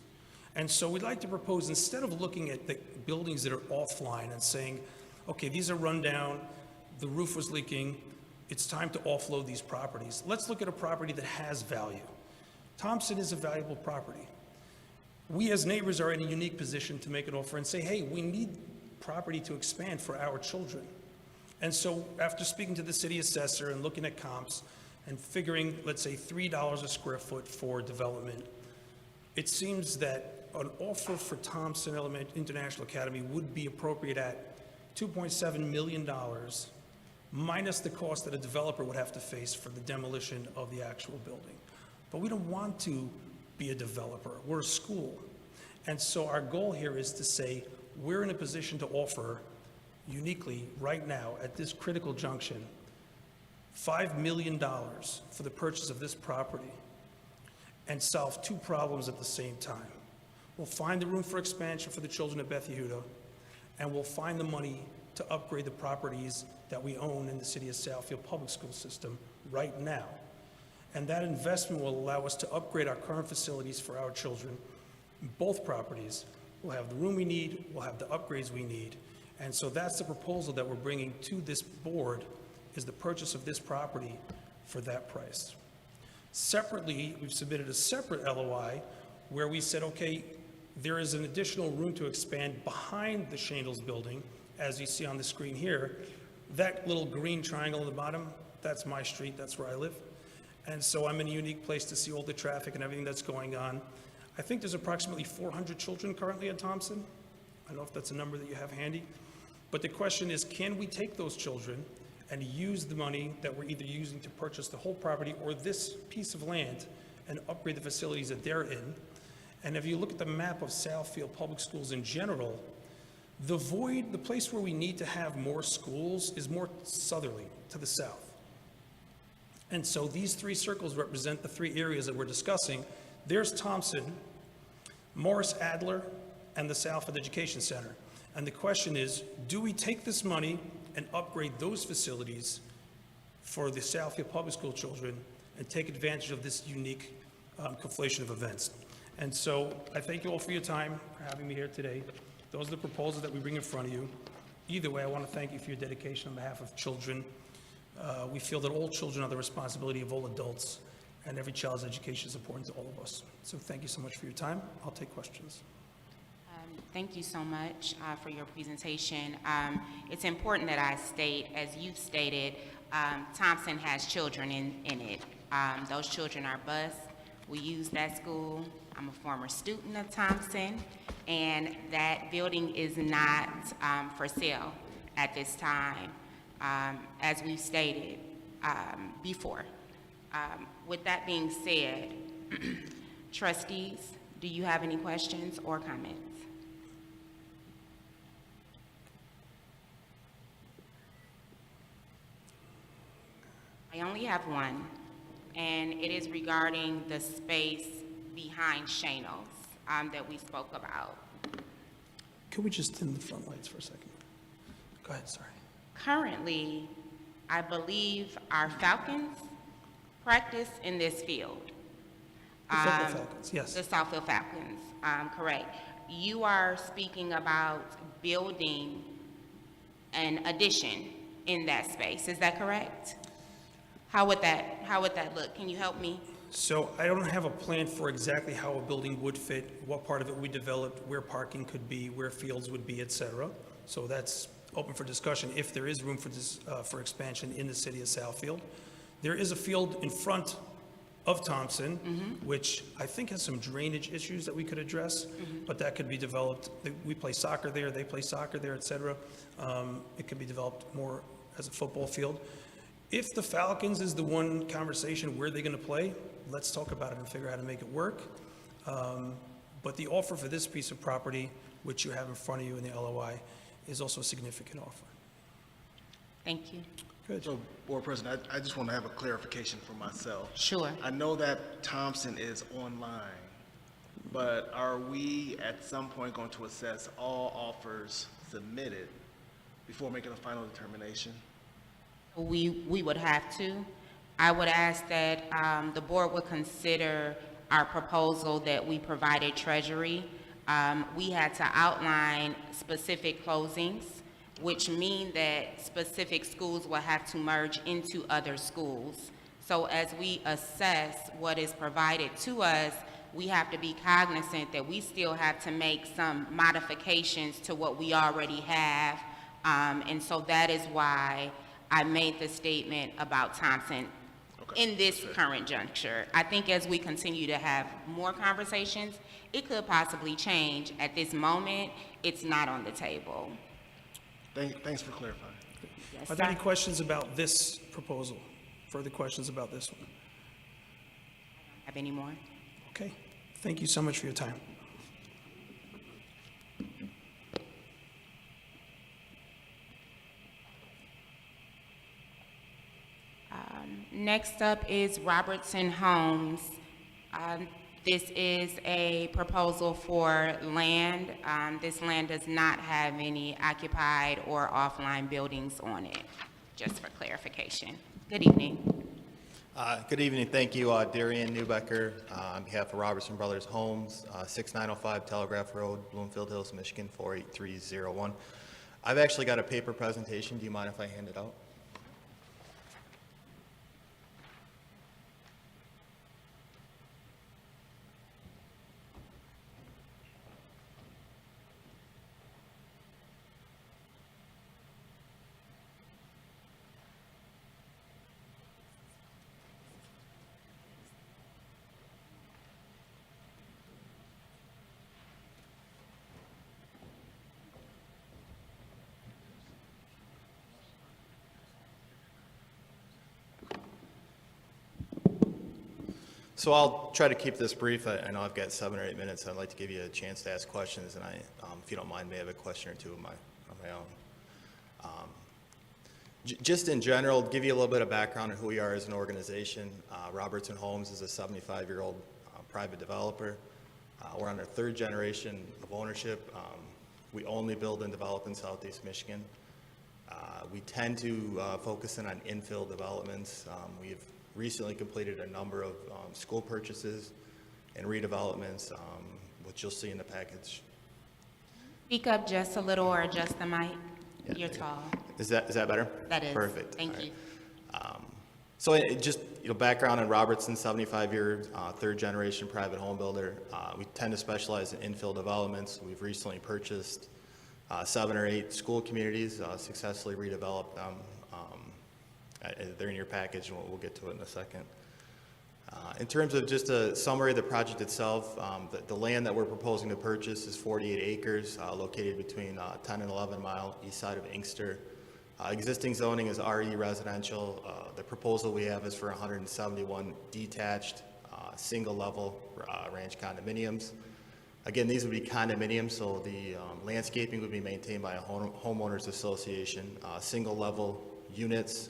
And so we'd like to propose, instead of looking at the buildings that are offline and saying, okay, these are run down, the roof was leaking, it's time to offload these properties. Let's look at a property that has value. Thompson is a valuable property. We as neighbors are in a unique position to make an offer and say, hey, we need property to expand for our children. And so after speaking to the city assessor and looking at comps and figuring, let's say, $3 a square foot for development, it seems that an offer for Thompson International Academy would be appropriate at $2.7 million minus the cost that a developer would have to face for the demolition of the actual building. But we don't want to be a developer. We're a school. And so our goal here is to say we're in a position to offer uniquely right now at this critical junction $5 million for the purchase of this property and solve two problems at the same time. We'll find the room for expansion for the children of Beth Yehuda, and we'll find the money to upgrade the properties that we own in the city of Southfield public school system right now. And that investment will allow us to upgrade our current facilities for our children. Both properties will have the room we need, we'll have the upgrades we need. And so that's the proposal that we're bringing to this board, is the purchase of this property for that price. Separately, we've submitted a separate LOI where we said, okay, there is an additional room to expand behind the Shangles building, as you see on the screen here. That little green triangle on the bottom, that's my street, that's where I live. And so I'm in a unique place to see all the traffic and everything that's going on. I think there's approximately 400 children currently at Thompson. I don't know if that's a number that you have handy. But the question is, can we take those children and use the money that we're either using to purchase the whole property or this piece of land and upgrade the facilities that they're in? And if you look at the map of Southfield Public Schools in general, the void, the place where we need to have more schools is more southerly, to the south. And so these three circles represent the three areas that we're discussing. There's Thompson, Morris Adler, and the Southfield Education Center. And the question is, do we take this money and upgrade those facilities for the Southfield Public School children and take advantage of this unique conflation of events? And so I thank you all for your time, for having me here today. Those are the proposals that we bring in front of you. Either way, I want to thank you for your dedication on behalf of children. We feel that all children are the responsibility of all adults, and every child's education is important to all of us. So thank you so much for your time. I'll take questions. Thank you so much for your presentation. It's important that I state, as you've stated, Thompson has children in it. Those children are bused. We use that school. I'm a former student of Thompson, and that building is not for sale at this time, as we've stated before. With that being said, trustees, do you have any questions or comments? I only have one, and it is regarding the space behind Shangles that we spoke about. Can we just dim the front lights for a second? Go ahead, sorry. Currently, I believe our Falcons practice in this field. The Southfield Falcons, yes. The Southfield Falcons, correct. You are speaking about building an addition in that space, is that correct? How would that look? Can you help me? So I don't have a plan for exactly how a building would fit, what part of it we developed, where parking could be, where fields would be, et cetera. So that's open for discussion if there is room for this, for expansion in the city of Southfield. There is a field in front of Thompson, which I think has some drainage issues that we could address, but that could be developed. We play soccer there, they play soccer there, et cetera. It could be developed more as a football field. If the Falcons is the one conversation, where are they going to play? Let's talk about it and figure out how to make it work. But the offer for this piece of property, which you have in front of you in the LOI, is also a significant offer. Thank you. Good. So, Board President, I just want to have a clarification for myself. Sure. I know that Thompson is online, but are we at some point going to assess all offers submitted before making a final determination? We would have to. I would ask that the board would consider our proposal that we provided Treasury. We had to outline specific closings, which mean that specific schools will have to merge into other schools. So as we assess what is provided to us, we have to be cognizant that we still have to make some modifications to what we already have. And so that is why I made the statement about Thompson in this current juncture. I think as we continue to have more conversations, it could possibly change. At this moment, it's not on the table. Thanks for clarifying. Yes, Are there any sir. questions about this proposal? Further questions about this one? Have any more? Okay. Thank you so much for your time. Next up is Robertson Homes. This is a proposal for land. This land does not have any occupied or offline buildings on it, just for clarification. Good evening. Good evening. Thank you, Darian Newbecker, on behalf of Robertson Brothers Homes, 6905 Telegraph Road, Bloomfield Hills, Michigan, 48301. I've actually got a paper presentation. Do you mind if I hand it out? So I'll try to keep this brief. I know I've got 7 or 8 minutes. I'd like to give you a chance to ask questions, and if you don't mind, may have a question or two of my own. Just in general, give you a little bit of background on who we are as an organization. Robertson Homes is a 75-year-old private developer. We're on our 3rd generation of ownership. We only build and develop in Southeast Michigan. We tend to focus in on infill developments. We've recently completed a number of school purchases and redevelopments, which you'll see in the package. Speak up just a little or adjust the mic. Yeah. You're tall. Is that better? That is. Perfect. Thank All you. right. So just background on Robertson, 75-year, 3rd generation private home builder. We tend to specialize in infill developments. We've recently purchased 7 or 8 school communities, successfully redeveloped them. They're in your package, and we'll get to it in a second. In terms of just a summary of the project itself, the land that we're proposing to purchase is 48 acres, located between 10 and 11 mile east side of Inkster. Existing zoning is RE residential. The proposal we have is for 171 detached, single-level ranch condominiums. Again, these would be condominiums, so the landscaping would be maintained by a homeowners association, single-level units.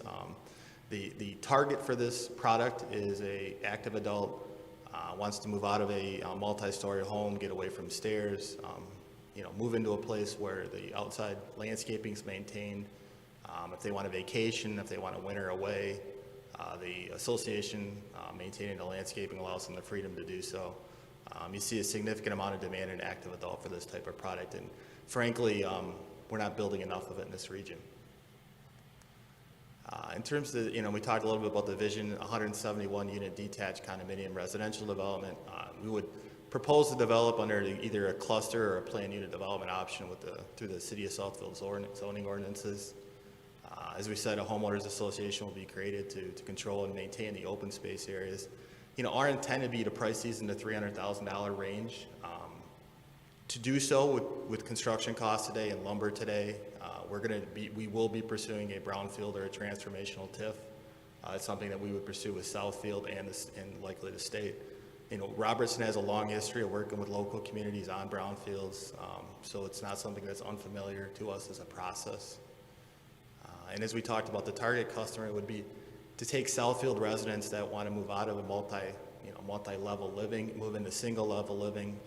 The target for this product is a active adult, wants to move out of a multi-story home, get away from stairs, move into a place where the outside landscaping is maintained. If they want a vacation, if they want to winter away, the association maintaining the landscaping allows them the freedom to do so. You see a significant amount of demand in active adult for this type of product, and frankly, we're not building enough of it in this region. In terms of, we talked a little bit about the vision, 171 unit detached condominium residential development. We would propose to develop under either a cluster or a planned unit development option through the City of Southfield zoning ordinances. As we said, a homeowners association will be created to control and maintain the open space areas. Our intent would be to price these in the $300,000 range. To do so with construction costs today and lumber today, we will be pursuing a brownfield or a transformational TIF. It's something that we would pursue with Southfield and likely the state. Robertson has a long history of working with local communities on brownfields, so it's not something that's unfamiliar to us as a process. And as we talked about, the target customer would be to take Southfield residents that want to move out of a multi-level living, move into single-level living,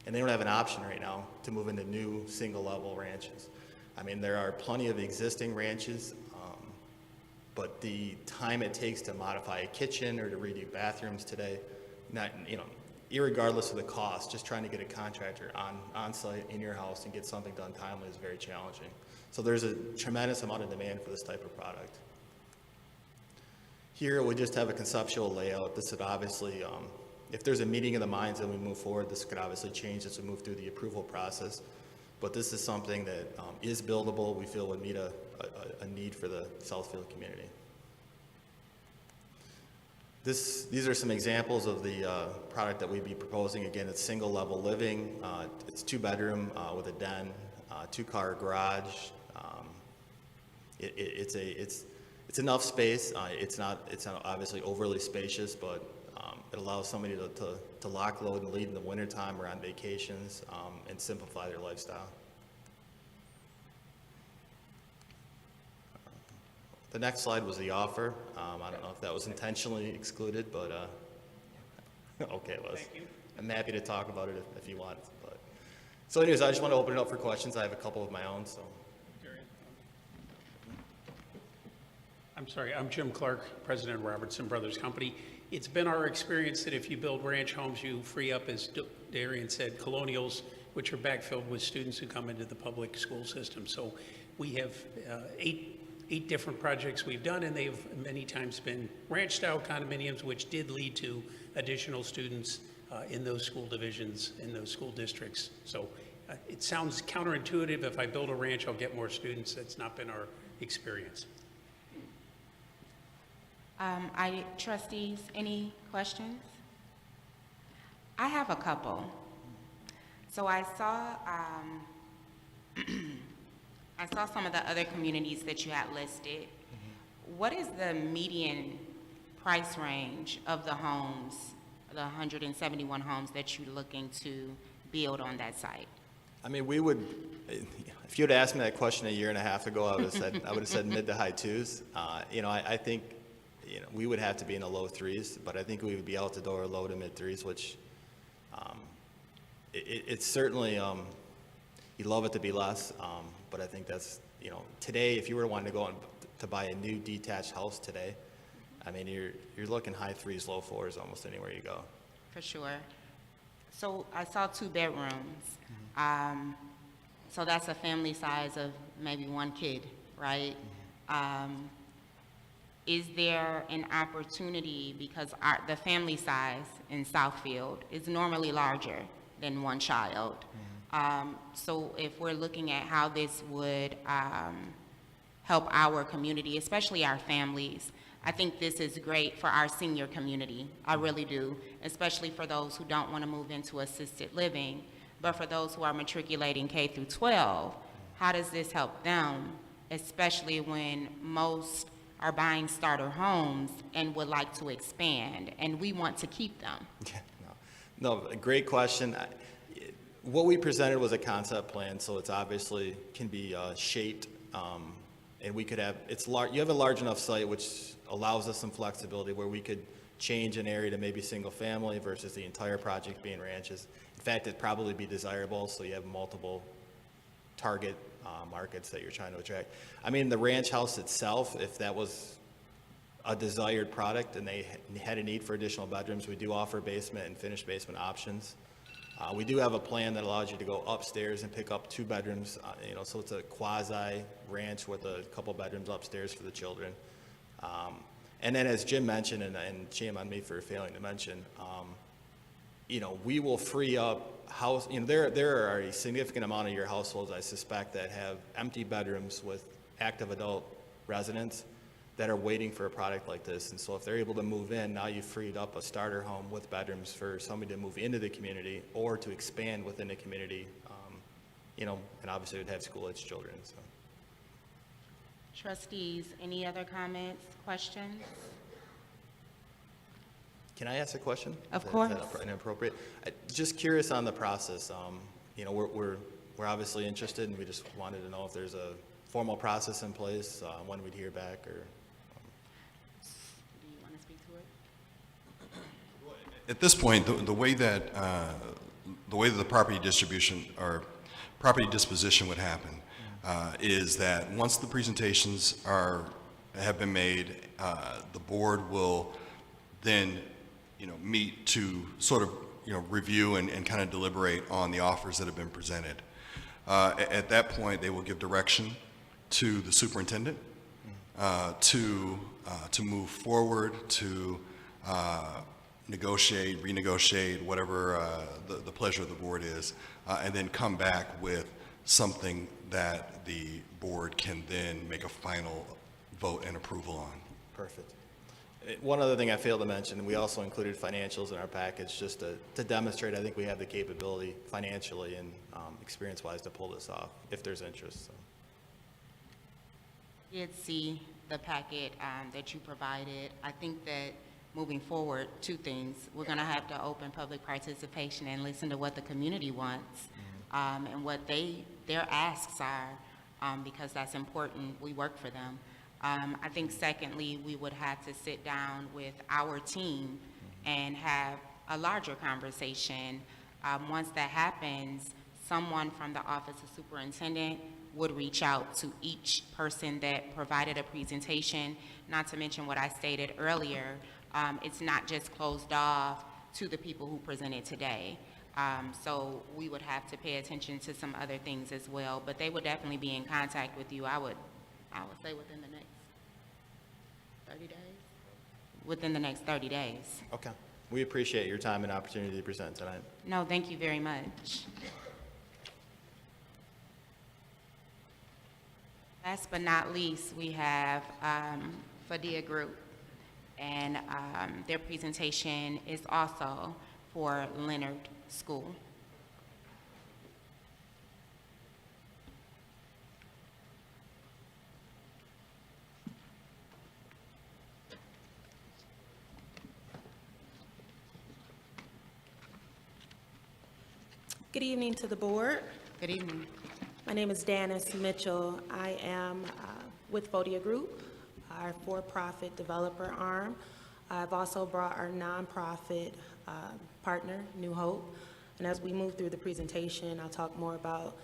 and they don't have an option right now to move into new single-level ranches. I mean, there are plenty of existing ranches but the time it takes to modify a kitchen or to redo bathrooms today, not, irregardless of the cost, just trying to get a contractor on site in your house and get something done timely is very challenging. So there's a tremendous amount of demand for this type of product. Here we just have a conceptual layout. This would obviously, if there's a meeting of the minds and we move forward, this could obviously change as we move through the approval process. But this is something that is buildable. We feel would meet a need for the Southfield community. These are some examples of the product that we'd be proposing. Again, it's single level living. It's 2-bedroom with a den, 2-car garage. It's enough space. It's not obviously overly spacious, but it allows somebody to lock, load, and leave in the wintertime or on vacations and simplify their lifestyle. The next slide was the offer. I don't know if that was intentionally excluded, but okay, it was. Thank you. I'm happy to talk about it if you want. But so anyways, I just want to open it up for questions. I have a couple of my own. So. I'm sorry, I'm Jim Clark, president of Robertson Brothers Company. It's been our experience that if you build ranch homes, you free up, as Darian said, colonials, which are backfilled with students who come into the public school system. So we have eight different projects we've done, and they've many times been ranch-style condominiums, which did lead to additional students in those school divisions, in those school districts. So it sounds counterintuitive. If I build a ranch, I'll get more students. That's not been our experience. Trustees, any questions? I have a couple. So I saw some of the other communities that you had listed. Mm-hmm. What is the median price range of the homes, the 171 homes that you're looking to build on that site? I mean, we would, if you had asked me that question a year and a half ago, I would have said mid to high 2s. I think, we would have to be in the low 3s, but I think we would be out the door low to mid 3s, which it's certainly, you'd love it to be less, but I think that's, today, if you were to want to go to buy a new detached house today, I mean, you're looking high 3s, low 4s almost anywhere you go. For sure. So I saw 2 bedrooms. Mm-hmm. So that's a family size of maybe 1 kid, right? Mm-hmm. Is there an opportunity, because the family size in Southfield is normally larger than 1 child. Mm-hmm. So if we're looking at how this would help our community, especially our families, I think this is great for our senior community. I really do, especially for those who don't want to move into assisted living. But for those who are matriculating K through 12, how does this help them, especially when most are buying starter homes and would like to expand, and we want to keep them? No, great question. What we presented was a concept plan, so it's obviously can be shaped, and we could have, you have a large enough site which allows us some flexibility where we could change an area to maybe single family versus the entire project being ranches. In fact, it'd probably be desirable, so you have multiple target markets that you're trying to attract. I mean, the ranch house itself, if that was a desired product and they had a need for additional bedrooms, we do offer basement and finished basement options. We do have a plan that allows you to go upstairs and pick up 2 bedrooms, so it's a quasi ranch with a couple bedrooms upstairs for the children. And then as Jim mentioned, and shame on me for failing to mention, we will free up house, there are a significant amount of your households, I suspect, that have empty bedrooms with active adult residents that are waiting for a product like this. And so if they're able to move in, now you've freed up a starter home with bedrooms for somebody to move into the community or to expand within the community, and obviously it would have school-age children. So. Trustees, any other comments, questions? Can I ask a question? Of course. Is that inappropriate? Just curious on the process. We're obviously interested, and we just wanted to know if there's a formal process in place, when we'd hear back, or. Do you want to speak to it? At this point, the way that the property distribution or property disposition would happen is that once the presentations are that have been made. The board will then, meet to sort of, review and kind of deliberate on the offers that have been presented. At that point, they will give direction to the superintendent to move forward, to negotiate, renegotiate, whatever the pleasure of the board is, and then come back with something that the board can then make a final vote and approval on. Perfect. One other thing I failed to mention, we also included financials in our package just to demonstrate I think we have the capability financially and experience-wise to pull this off if there's interest. So. Did see the packet that you provided. I think that moving forward, two things. We're going to have to open public participation and listen to what the community wants and what their asks are, because that's important. We work for them. I think secondly, we would have to sit down with our team and have a larger conversation. Once that happens, someone from the Office of Superintendent would reach out to each person that provided a presentation, not to mention what I stated earlier. It's not just closed off to the people who presented today. So we would have to pay attention to some other things as well, but they would definitely be in contact with you. I would say within the next 30 days. Within the next 30 days. Okay. We appreciate your time and opportunity to present tonight. No, thank you very much. Last but not least, we have Fadia Group, and their presentation is also for Leonard School. Good evening to the board. Good evening. My name is Danis Mitchell. I am with Fadia Group, our for-profit developer arm. I've also brought our nonprofit partner, New Hope. And as we move through the presentation, I'll talk more about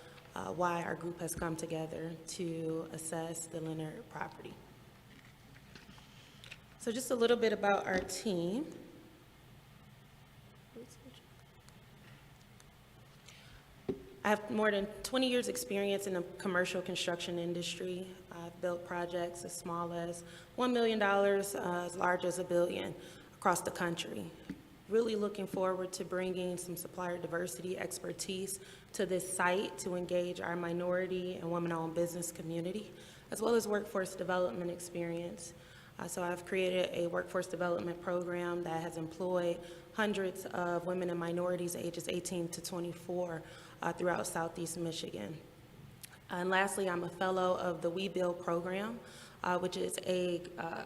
why our group has come together to assess the Leonard property. So just a little bit about our team. I have more than 20 years experience in the commercial construction industry. I've built projects as small as $1 million, as large as $1 billion across the country. Really looking forward to bringing some supplier diversity expertise to this site to engage our minority and women-owned business community, as well as workforce development experience. So I've created a workforce development program that has employed hundreds of women and minorities ages 18 to 24 throughout Southeast Michigan. And lastly, I'm a fellow of the We Build program, which is a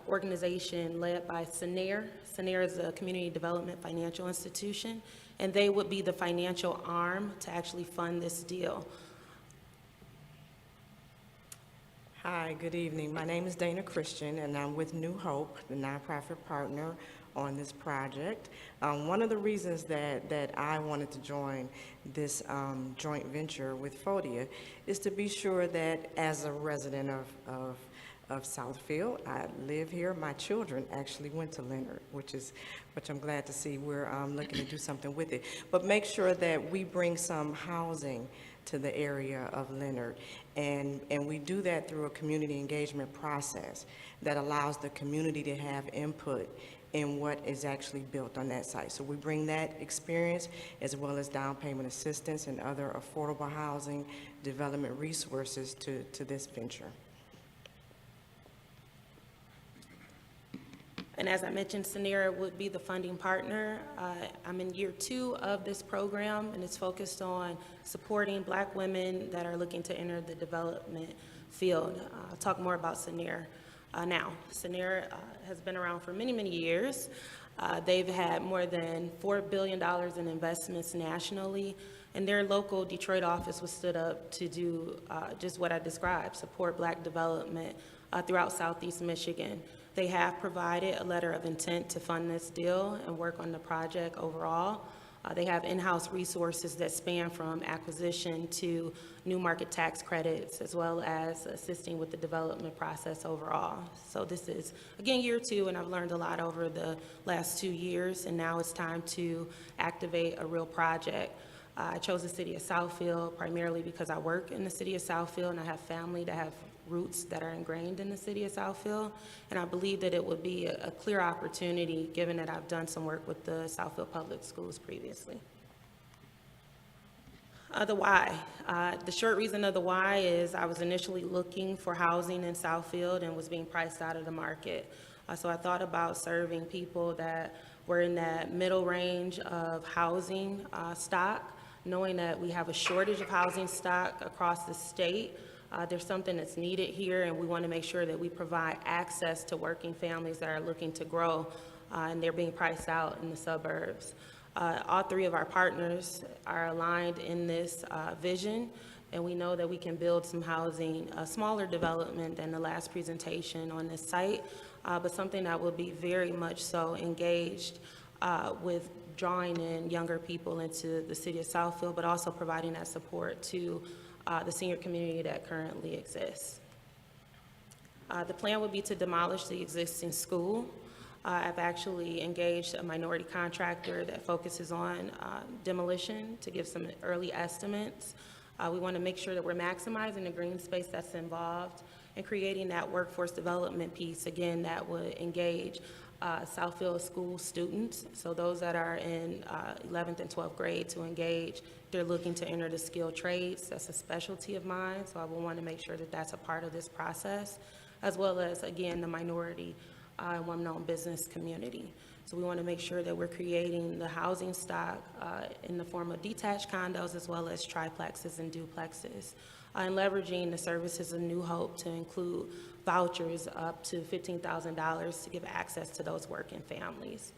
organization led by SENER. SENER is a community development financial institution, and they would be the financial arm to actually fund this deal. Hi, good evening. My name is Dana Christian, and I'm with New Hope, the nonprofit partner on this project. One of the reasons that I wanted to join this joint venture with Fadia is to be sure that as a resident of Southfield, I live here. My children actually went to Leonard, which I'm glad to see we're looking to do something with it. But make sure that we bring some housing to the area of Leonard. And we do that through a community engagement process that allows the community to have input in what is actually built on that site. So we bring that experience as well as down payment assistance and other affordable housing development resources to this venture. And as I mentioned, SENER would be the funding partner. I'm in year 2 of this program, and it's focused on supporting Black women that are looking to enter the development field. I'll talk more about SENER now. SENER has been around for many, many years. They've had more than $4 billion in investments nationally, and their local Detroit office was stood up to do just what I described, support Black development throughout Southeast Michigan. They have provided a letter of intent to fund this deal and work on the project overall. They have in-house resources that span from acquisition to new market tax credits, as well as assisting with the development process overall. So this is, again, year 2, and I've learned a lot over the last 2 years, and now it's time to activate a real project. I chose the city of Southfield primarily because I work in the city of Southfield, and I have family that have roots that are ingrained in the city of Southfield, and I believe that it would be a clear opportunity given that I've done some work with the Southfield Public Schools previously. The why. The short reason of the why is I was initially looking for housing in Southfield and was being priced out of the market. So I thought about serving people that were in that middle range of housing stock, knowing that we have a shortage of housing stock across the state. There's something that's needed here, and we want to make sure that we provide access to working families that are looking to grow, and they're being priced out in the suburbs. All 3 of our partners are aligned in this vision, and we know that we can build some housing, a smaller development than the last presentation on this site, but something that will be very much so engaged with drawing in younger people into the city of Southfield, but also providing that support to the senior community that currently exists. The plan would be to demolish the existing school. I've actually engaged a minority contractor that focuses on demolition to give some early estimates. We want to make sure that we're maximizing the green space that's involved and creating that workforce development piece, again, that would engage Southfield school students, so those that are in 11th and 12th grade to engage. They're looking to enter the skilled trades. That's a specialty of mine, so I will want to make sure that that's a part of this process, as well as, again, the minority and women-owned business community. So we want to make sure that we're creating the housing stock in the form of detached condos as well as triplexes and duplexes, and leveraging the services of New Hope to include vouchers up to $15,000 to give access to those working families.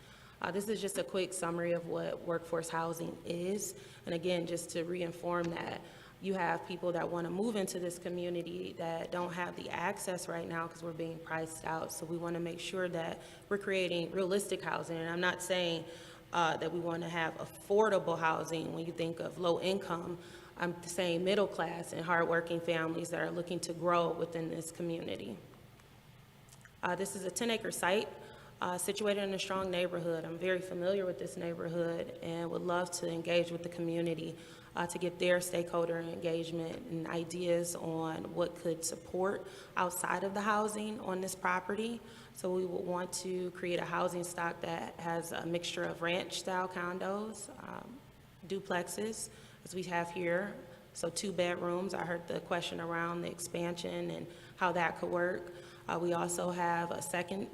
This is just a quick summary of what workforce housing is. And again, just to reinform that, you have people that want to move into this community that don't have the access right now because we're being priced out. So we want to make sure that we're creating realistic housing. And I'm not saying that we want to have affordable housing when you think of low income. I'm saying middle class and hardworking families that are looking to grow within this community. This is a 10-acre site situated in a strong neighborhood. I'm very familiar with this neighborhood and would love to engage with the community to get their stakeholder engagement and ideas on what could support outside of the housing on this property. So we would want to create a housing stock that has a mixture of ranch-style condos, duplexes, as we have here, so 2 bedrooms. I heard the question around the expansion and how that could work. We also have a second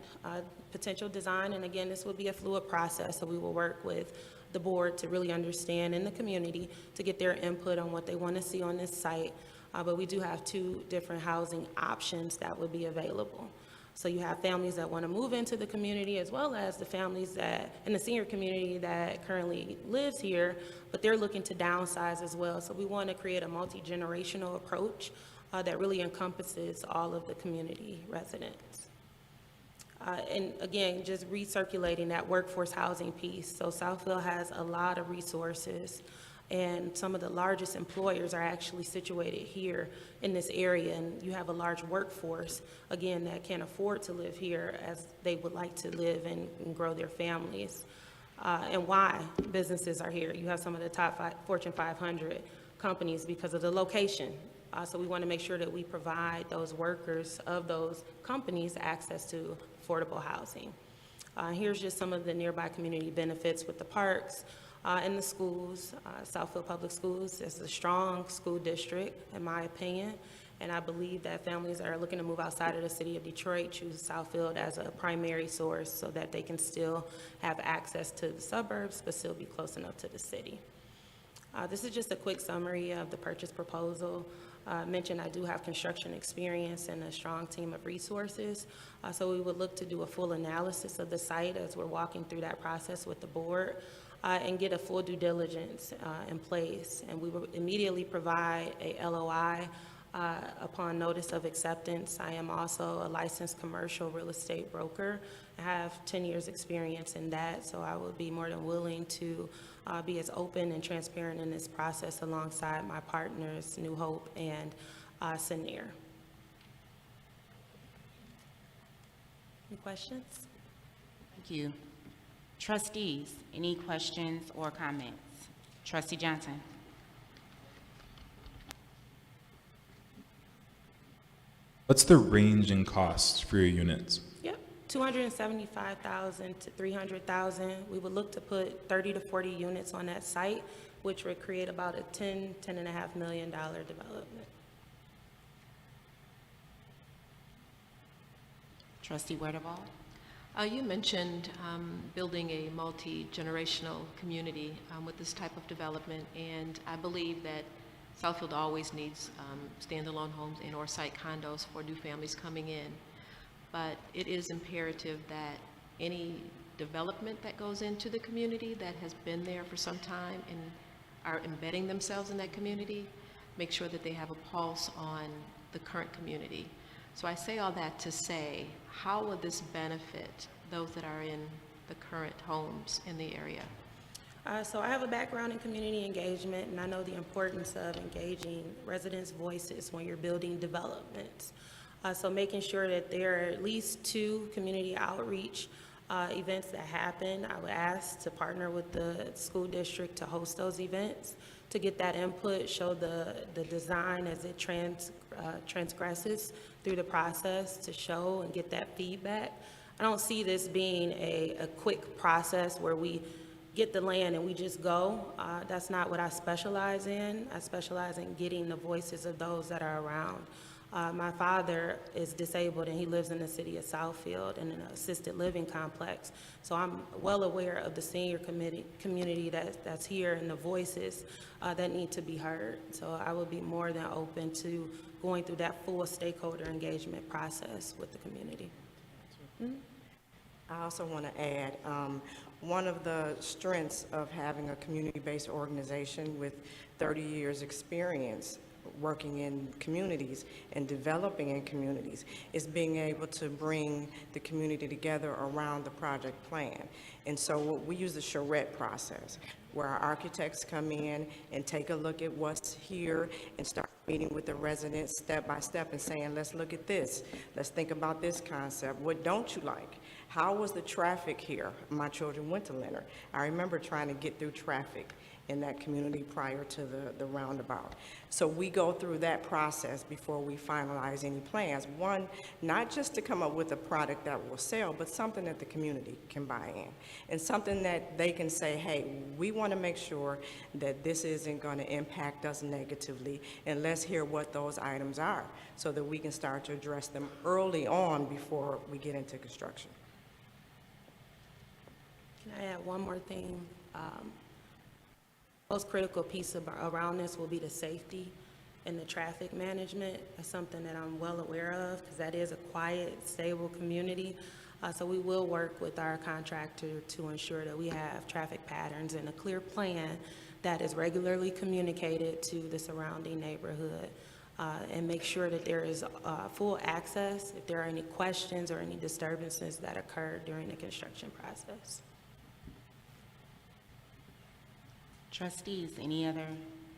potential design, and again, this will be a fluid process, so we will work with the board to really understand in the community to get their input on what they want to see on this site. But we do have 2 different housing options that would be available. So you have families that want to move into the community, as well as the families that in the senior community that currently lives here, but they're looking to downsize as well. So we want to create a multi-generational approach that really encompasses all of the community residents. And again, just recirculating that workforce housing piece. So Southfield has a lot of resources, and some of the largest employers are actually situated here in this area, and you have a large workforce, again, that can't afford to live here as they would like to live and grow their families. And why businesses are here. You have some of the top Fortune 500 companies because of the location. So we want to make sure that we provide those workers of those companies access to affordable housing. Here's just some of the nearby community benefits with the parks and the schools. Southfield Public Schools is a strong school district, in my opinion, and I believe that families that are looking to move outside of the city of Detroit choose Southfield as a primary source so that they can still have access to the suburbs but still be close enough to the city. This is just a quick summary of the purchase proposal. Mentioned I do have construction experience and a strong team of resources, so we would look to do a full analysis of the site as we're walking through that process with the board and get a full due diligence in place. And we will immediately provide a LOI upon notice of acceptance. I am also a licensed commercial real estate broker. I have 10 years experience in that, so I would be more than willing to be as open and transparent in this process alongside my partners, New Hope and Senior. Any questions? Thank you. Trustees, any questions or comments? Trustee Johnson. What's the range in costs for your units? Yep, 275,000 to 300,000. We would look to put 30 to 40 units on that site, which would create about a $10.5 million development. Trustee Werdeval. You mentioned building a multi-generational community with this type of development, and I believe that Southfield always needs standalone homes and or site condos for new families coming in. But it is imperative that any development that goes into the community that has been there for some time and are embedding themselves in that community, make sure that they have a pulse on the current community. So I say all that to say, how will this benefit those that are in the current homes in the area? So I have a background in community engagement, and I know the importance of engaging residents' voices when you're building developments. So making sure that there are at least 2 community outreach events that happen. I would ask to partner with the school district to host those events, to get that input, show the design as it transgresses through the process, to show and get that feedback. I don't see this being a quick process where we get the land and we just go. That's not what I specialize in. I specialize in getting the voices of those that are around. My father is disabled and he lives in the city of Southfield in an assisted living complex. So I'm well aware of the senior community that's here and the voices that need to be heard. So I would be more than open to going through that full stakeholder engagement process with the community. I also want to add, one of the strengths of having a community-based organization with 30 years experience working in communities and developing in communities is being able to bring the community together around the project plan. And so we use the charrette process, where our architects come in and take a look at what's here and start meeting with the residents step by step and saying, let's look at this. Let's think about this concept. What don't you like? How was the traffic here? My children went to Leonard. I remember trying to get through traffic in that community prior to the roundabout. So we go through that process before we finalize any plans. One, not just to come up with a product that will sell, but something that the community can buy in. And something that they can say, hey, we want to make sure that this isn't going to impact us negatively, and let's hear what those items are so that we can start to address them early on before we get into construction. Can I add one more thing? Most critical piece around this will be the safety and the traffic management. That's something that I'm well aware of because that is a quiet, stable community. So we will work with our contractor to ensure that we have traffic patterns and a clear plan that is regularly communicated to the surrounding neighborhood and make sure that there is full access if there are any questions or any disturbances that occur during the construction process. Trustees, any other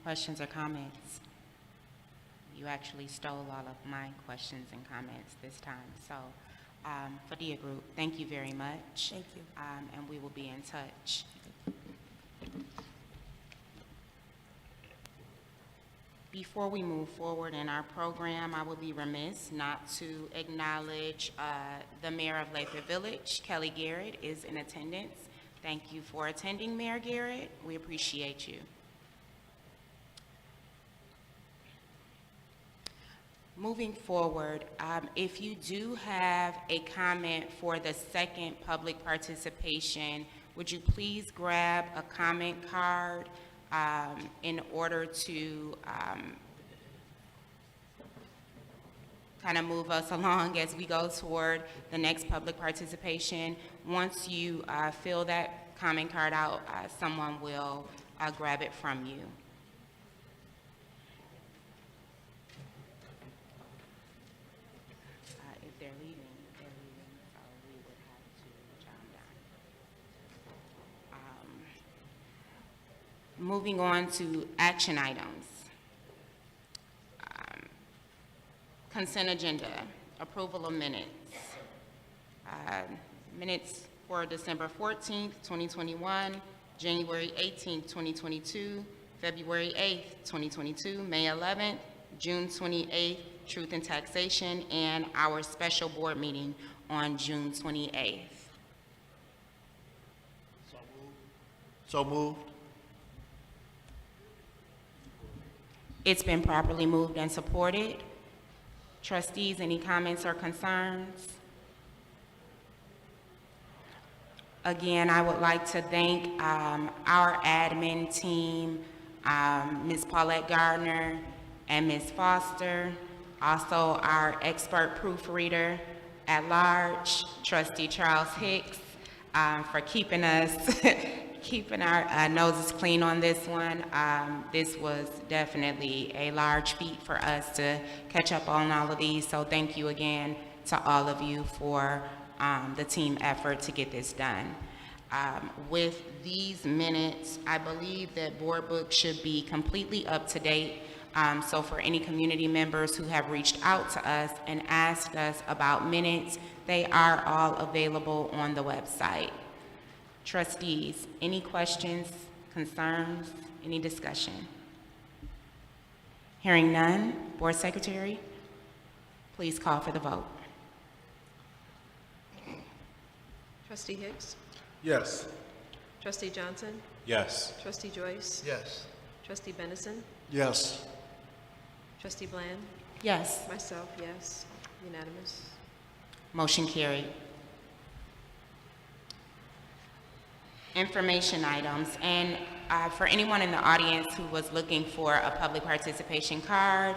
questions or comments? You actually stole all of my questions and comments this time. So Fadia Group, thank you very much. Thank you. And we will be in touch. Before we move forward in our program, I would be remiss not to acknowledge the Mayor of Lathrop Village, Kelly Garrett, is in attendance. Thank you for attending, Mayor Garrett. We appreciate you. Moving forward, if you do have a comment for the second public participation, would you please grab a comment card in order to kind of move us along as we go toward the next public participation. Once you fill that comment card out, someone will grab it from you. Moving on to action items. Consent agenda, approval of minutes. Minutes for December 14th, 2021, January 18th, 2022, February 8th, 2022, May 11th, June 28th, Truth and Taxation, and our special board meeting on June 28th. So moved. It's been properly moved and supported. Trustees, any comments or concerns? Again, I would like to thank our admin team, Ms. Paulette Gardner and Ms. Foster, also our expert proofreader at large, Trustee Charles Hicks, for keeping us keeping our noses clean on this one. This was definitely a large feat for us to catch up on all of these, so thank you again to all of you for the team effort to get this done. With these minutes, I believe that board book should be completely up to date. So for any community members who have reached out to us and asked us about minutes, they are all available on the website. Trustees, any questions, concerns, any discussion? Hearing none, Board Secretary, please call for the vote. Trustee Hicks? Yes. Trustee Johnson? Yes. Trustee Joyce? Yes. Trustee Benison? Yes. Trustee Bland? Yes. Myself, yes. Unanimous. Motion carried. Information items, and for anyone in the audience who was looking for a public participation card,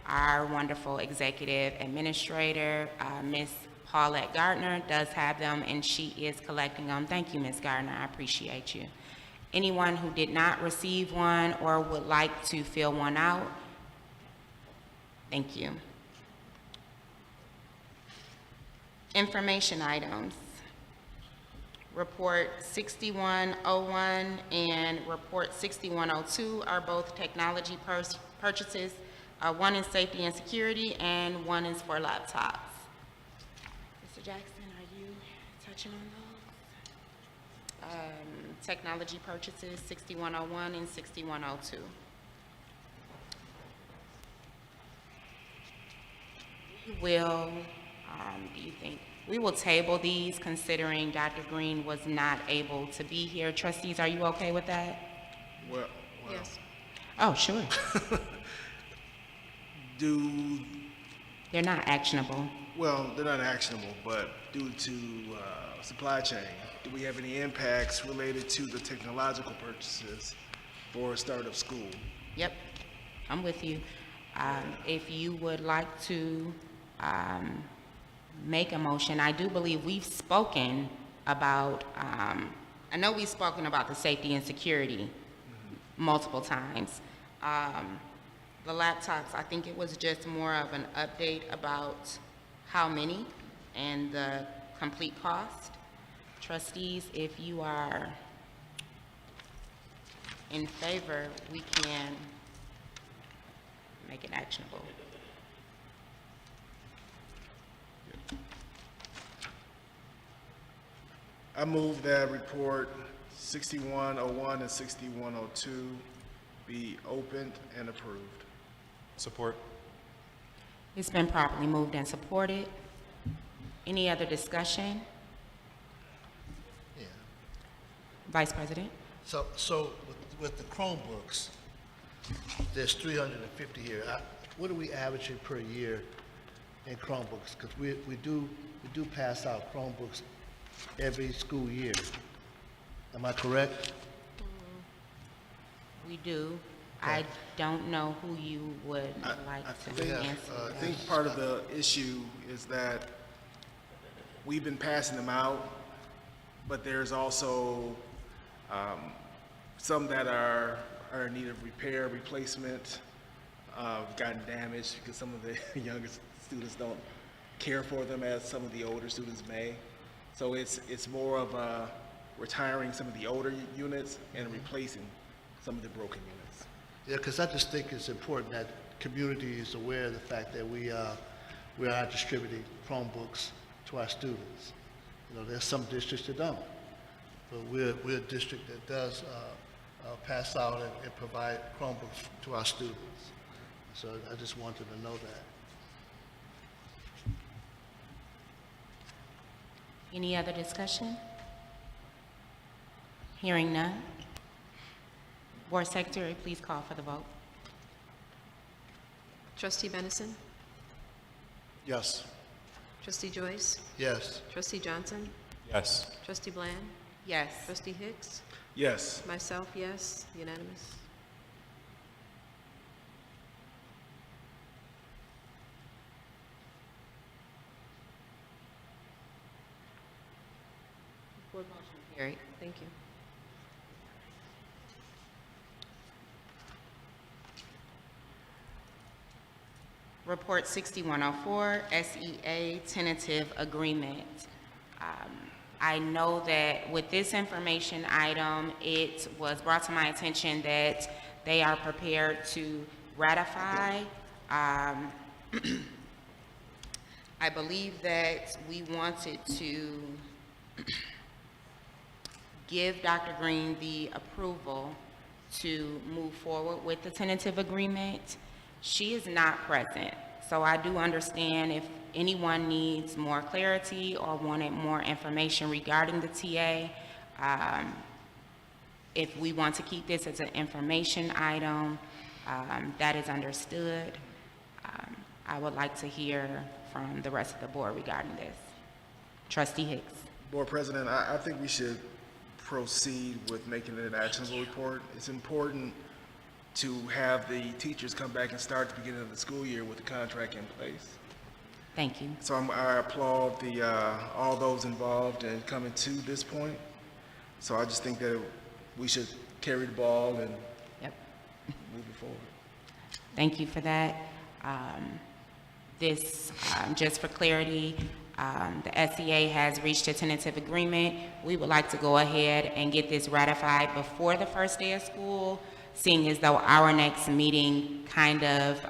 our wonderful executive administrator, Ms. Paulette Gardner, does have them, and she is collecting them. Thank you, Ms. Gardner, I appreciate you. Anyone who did not receive one or would like to fill one out, thank you. Information items. Report 6101 and Report 6102 are both technology purchases. One is safety and security, and one is for laptops. Mr. Jackson, are you touching on those? Technology purchases, 6101 and 6102. Will, do you think? We will table these considering Dr. Green was not able to be here. Trustees, are you okay with that? Well, Yes. Oh, sure. They're not actionable. Well, they're not actionable, but due to supply chain, do we have any impacts related to the technological purchases for start of school? Yep, I'm with you. If you would like to make a motion, I do believe we've spoken about, I know we've spoken about the safety and security multiple times. The laptops, I think it was just more of an update about how many and the complete cost. Trustees, if you are in favor, we can make it actionable. I move that report 6101 and 6102 be opened and approved. Support. It's been properly moved and supported. Any other discussion? Yeah. Vice President? So with the Chromebooks, there's 350 here. What are we averaging per year in Chromebooks? Because we do pass out Chromebooks every school year. Am I correct? We do. I don't know who you would like to answer. I think part of the issue is that we've been passing them out, but there's also some that are in need of repair, replacement, gotten damaged because some of the younger students don't care for them as some of the older students may. So it's more of retiring some of the older units and replacing some of the broken units. Yeah, because I just think it's important that community is aware of the fact that we are distributing Chromebooks to our students. You know, there's some districts that don't, but we're a district that does pass out and provide Chromebooks to our students. So I just wanted to know that. Any other discussion? Hearing none. Board Secretary, please call for the vote. Trustee Benison? Yes. Trustee Joyce? Yes. Trustee Johnson? Yes. Trustee Bland? Yes. Trustee Hicks? Yes. Myself, yes, unanimous. Board motion carried. Thank you. Report 6104, SEA tentative agreement. I know that with this information item, it was brought to my attention that they are prepared to ratify. I believe that we wanted to give Dr. Green the approval to move forward with the tentative agreement. She is not present, so I do understand if anyone needs more clarity or wanted more information regarding the TA. If we want to keep this as an information item, that is understood. I would like to hear from the rest of the board regarding this. Trustee Hicks. Board President, I think we should proceed with making it an actionable report. It's important to have the teachers come back and start at the beginning of the school year with the contract in place. Thank you. So I applaud all those involved in coming to this point. So I just think that we should carry the ball and move it forward. Thank you for that. Just for clarity, the SEA has reached a tentative agreement. We would like to go ahead and get this ratified before the first day of school, seeing as though our next meeting kind of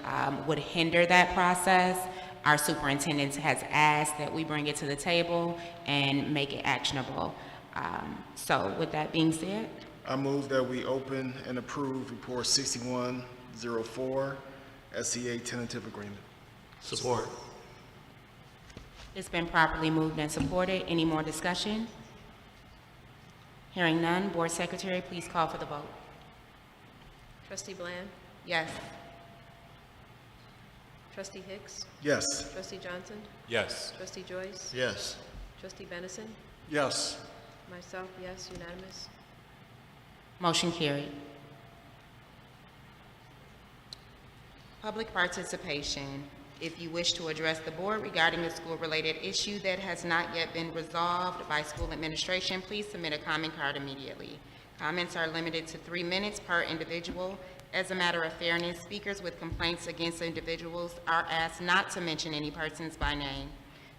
would hinder that process. Our superintendent has asked that we bring it to the table and make it actionable. So with that being said, I move that we open and approve Report 6104, SEA tentative agreement. Support. it's been properly moved and supported. Any more discussion? Hearing none, Board Secretary, please call for the vote. Trustee Bland? Yes. Trustee Hicks? Yes. Trustee Johnson? Yes. Trustee Joyce? Yes. Trustee Benison? Yes. Myself, yes, unanimous. Motion carried. Public participation. If you wish to address the board regarding a school-related issue that has not yet been resolved by school administration, please submit a comment card immediately. Comments are limited to 3 minutes per individual. As a matter of fairness, speakers with complaints against individuals are asked not to mention any persons by name.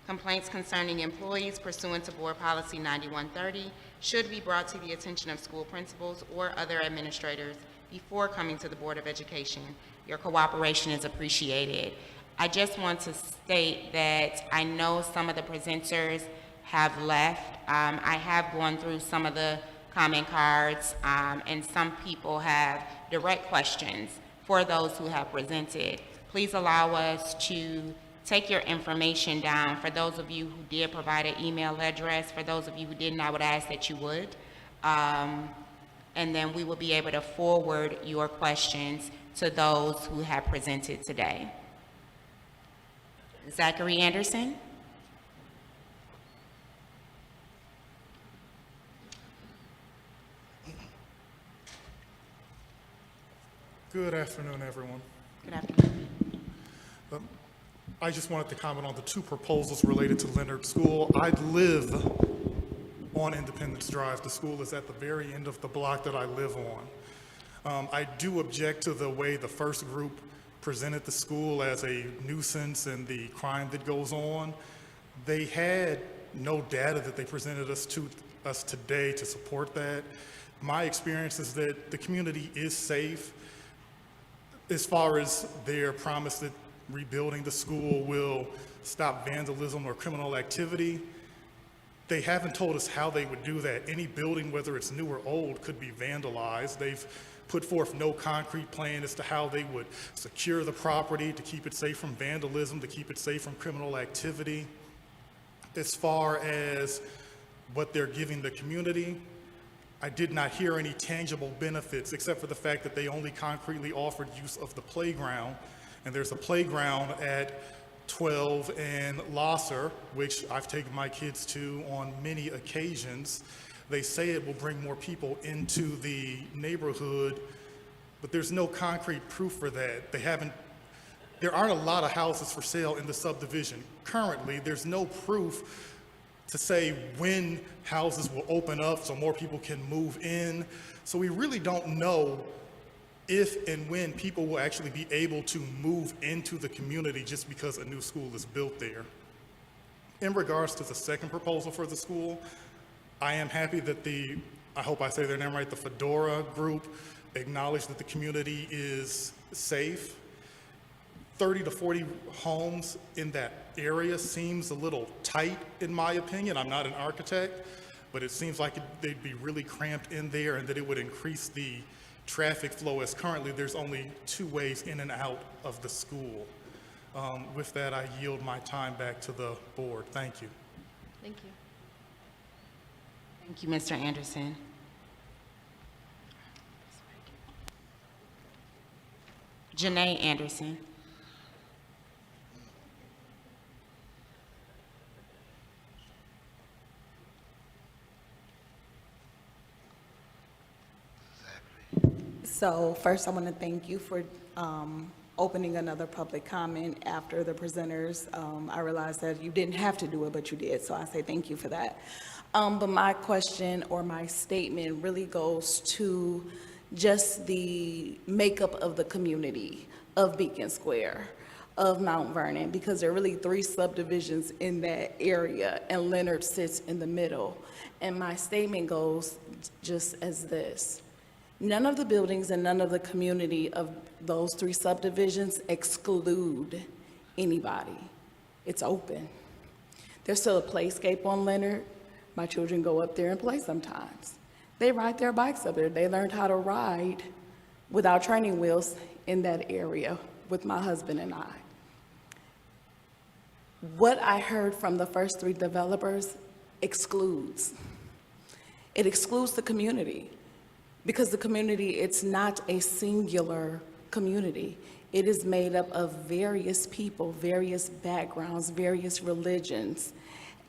Complaints concerning employees pursuant to Board Policy 9130 should be brought to the attention of school principals or other administrators before coming to the Board of Education. Your cooperation is appreciated. I just want to state that I know some of the presenters have left. I have gone through some of the comment cards, and some people have direct questions for those who have presented. Please allow us to take your information down. For those of you who did provide an email address, for those of you who didn't, I would ask that you would. And then we will be able to forward your questions to those who have presented today. Zachary Anderson. Good afternoon, everyone. Good afternoon. I just wanted to comment on the two proposals related to Leonard School. I live on Independence Drive. The school is at the very end of the block that I live on. I do object to the way the first group presented the school as a nuisance and the crime that goes on. They had no data that they presented us today to support that. My experience is that the community is safe as far as their promise that rebuilding the school will stop vandalism or criminal activity. They haven't told us how they would do that. Any building, whether it's new or old, could be vandalized. They've put forth no concrete plan as to how they would secure the property to keep it safe from vandalism, to keep it safe from criminal activity. As far as what they're giving the community, I did not hear any tangible benefits except for the fact that they only concretely offered use of the playground. And there's a playground at 12 and Losser, which I've taken my kids to on many occasions. They say it will bring more people into the neighborhood, but there's no concrete proof for that. There aren't a lot of houses for sale in the subdivision. Currently, there's no proof to say when houses will open up so more people can move in. So we really don't know if and when people will actually be able to move into the community just because a new school is built there. In regards to the second proposal for the school, I am happy that I hope I say their name right, the Fedora group acknowledged that the community is safe. 30 to 40 homes in that area seems a little tight, in my opinion. I'm not an architect, but it seems like they'd be really cramped in there and that it would increase the traffic flow, as currently there's only 2 ways in and out of the school. With that, I yield my time back to the board. Thank you. Thank you. Thank you, Mr. Anderson. Janae Anderson. So first, I want to thank you for opening another public comment after the presenters. I realized that you didn't have to do it, but you did, so I say thank you for that. But my question or my statement really goes to just the makeup of the community of Beacon Square, of Mount Vernon, because there are really 3 subdivisions in that area, and Leonard sits in the middle. And my statement goes just as this. None of the buildings and none of the community of those 3 subdivisions exclude anybody. It's open. There's still a playscape on Leonard. My children go up there and play sometimes. They ride their bikes up there. They learned how to ride without training wheels in that area with my husband and I. What I heard from the first 3 developers excludes. It excludes the community. Because the community, it's not a singular community. It is made up of various people, various backgrounds, various religions.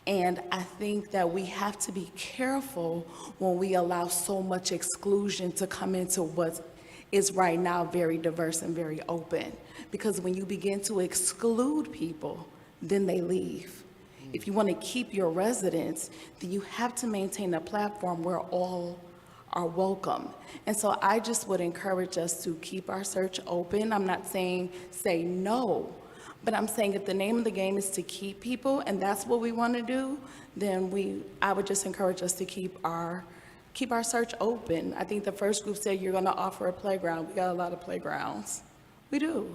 And I think that we have to be careful when we allow so much exclusion to come into what is right now very diverse and very open. Because when you begin to exclude people, then they leave. If you want to keep your residents, then you have to maintain a platform where all are welcome. And so I just would encourage us to keep our search open. I'm not saying say no, but I'm saying if the name of the game is to keep people and that's what we want to do, then I would just encourage us to keep our search open. I think the first group said you're going to offer a playground. We got a lot of playgrounds. We do.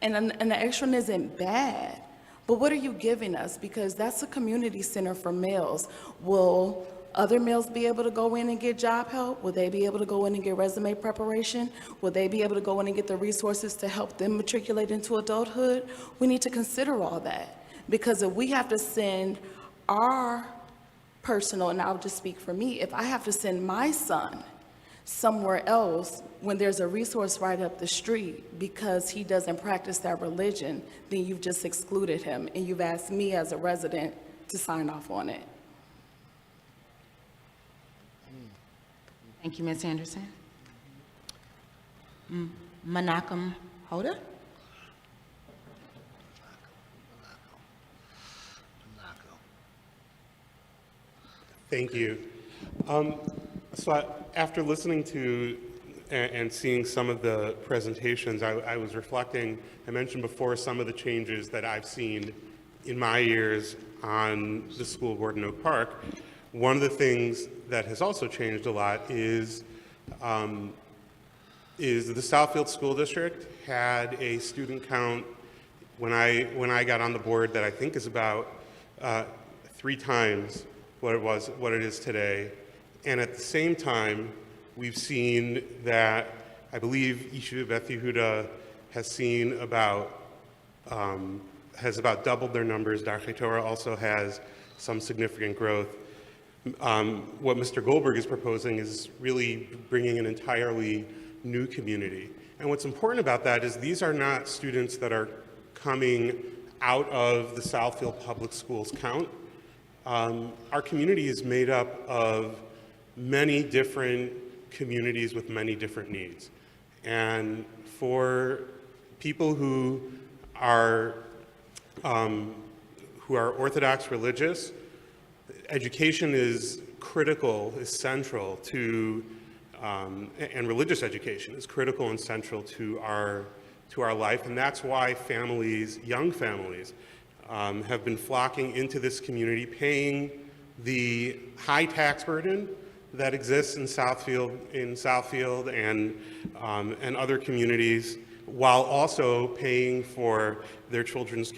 And the extra one isn't bad, but what are you giving us? Because that's a community center for males. Will other males be able to go in and get job help? Will they be able to go in and get resume preparation? Will they be able to go in and get the resources to help them matriculate into adulthood? We need to consider all that. Because if we have to send our personal, and I'll just speak for me, if I have to send my son somewhere else when there's a resource right up the street because he doesn't practice that religion, then you've just excluded him and you've asked me as a resident to sign off on it. Thank you, Ms. Anderson. Menachem Hoda? Thank you. After listening to and seeing some of the presentations, I was reflecting, I mentioned before some of the changes that I've seen in my years on the school board in Oak Park. One of the things that has also changed a lot is the Southfield School District had a student count when I got on the board that I think is about 3 times what it is today. And at the same time, we've seen that I believe Yeshiva Beth Yehuda has about doubled their numbers. Darchei Torah also has some significant growth. What Mr. Goldberg is proposing is really bringing an entirely new community. And what's important about that is these are not students that are coming out of the Southfield Public Schools count. Our community is made up of many different communities with many different needs. And for people who are Orthodox religious, education is critical, is central to, and religious education is critical and central to our life, and that's why families, young families, have been flocking into this community, paying the high tax burden that exists in Southfield and other communities, while also paying for their children's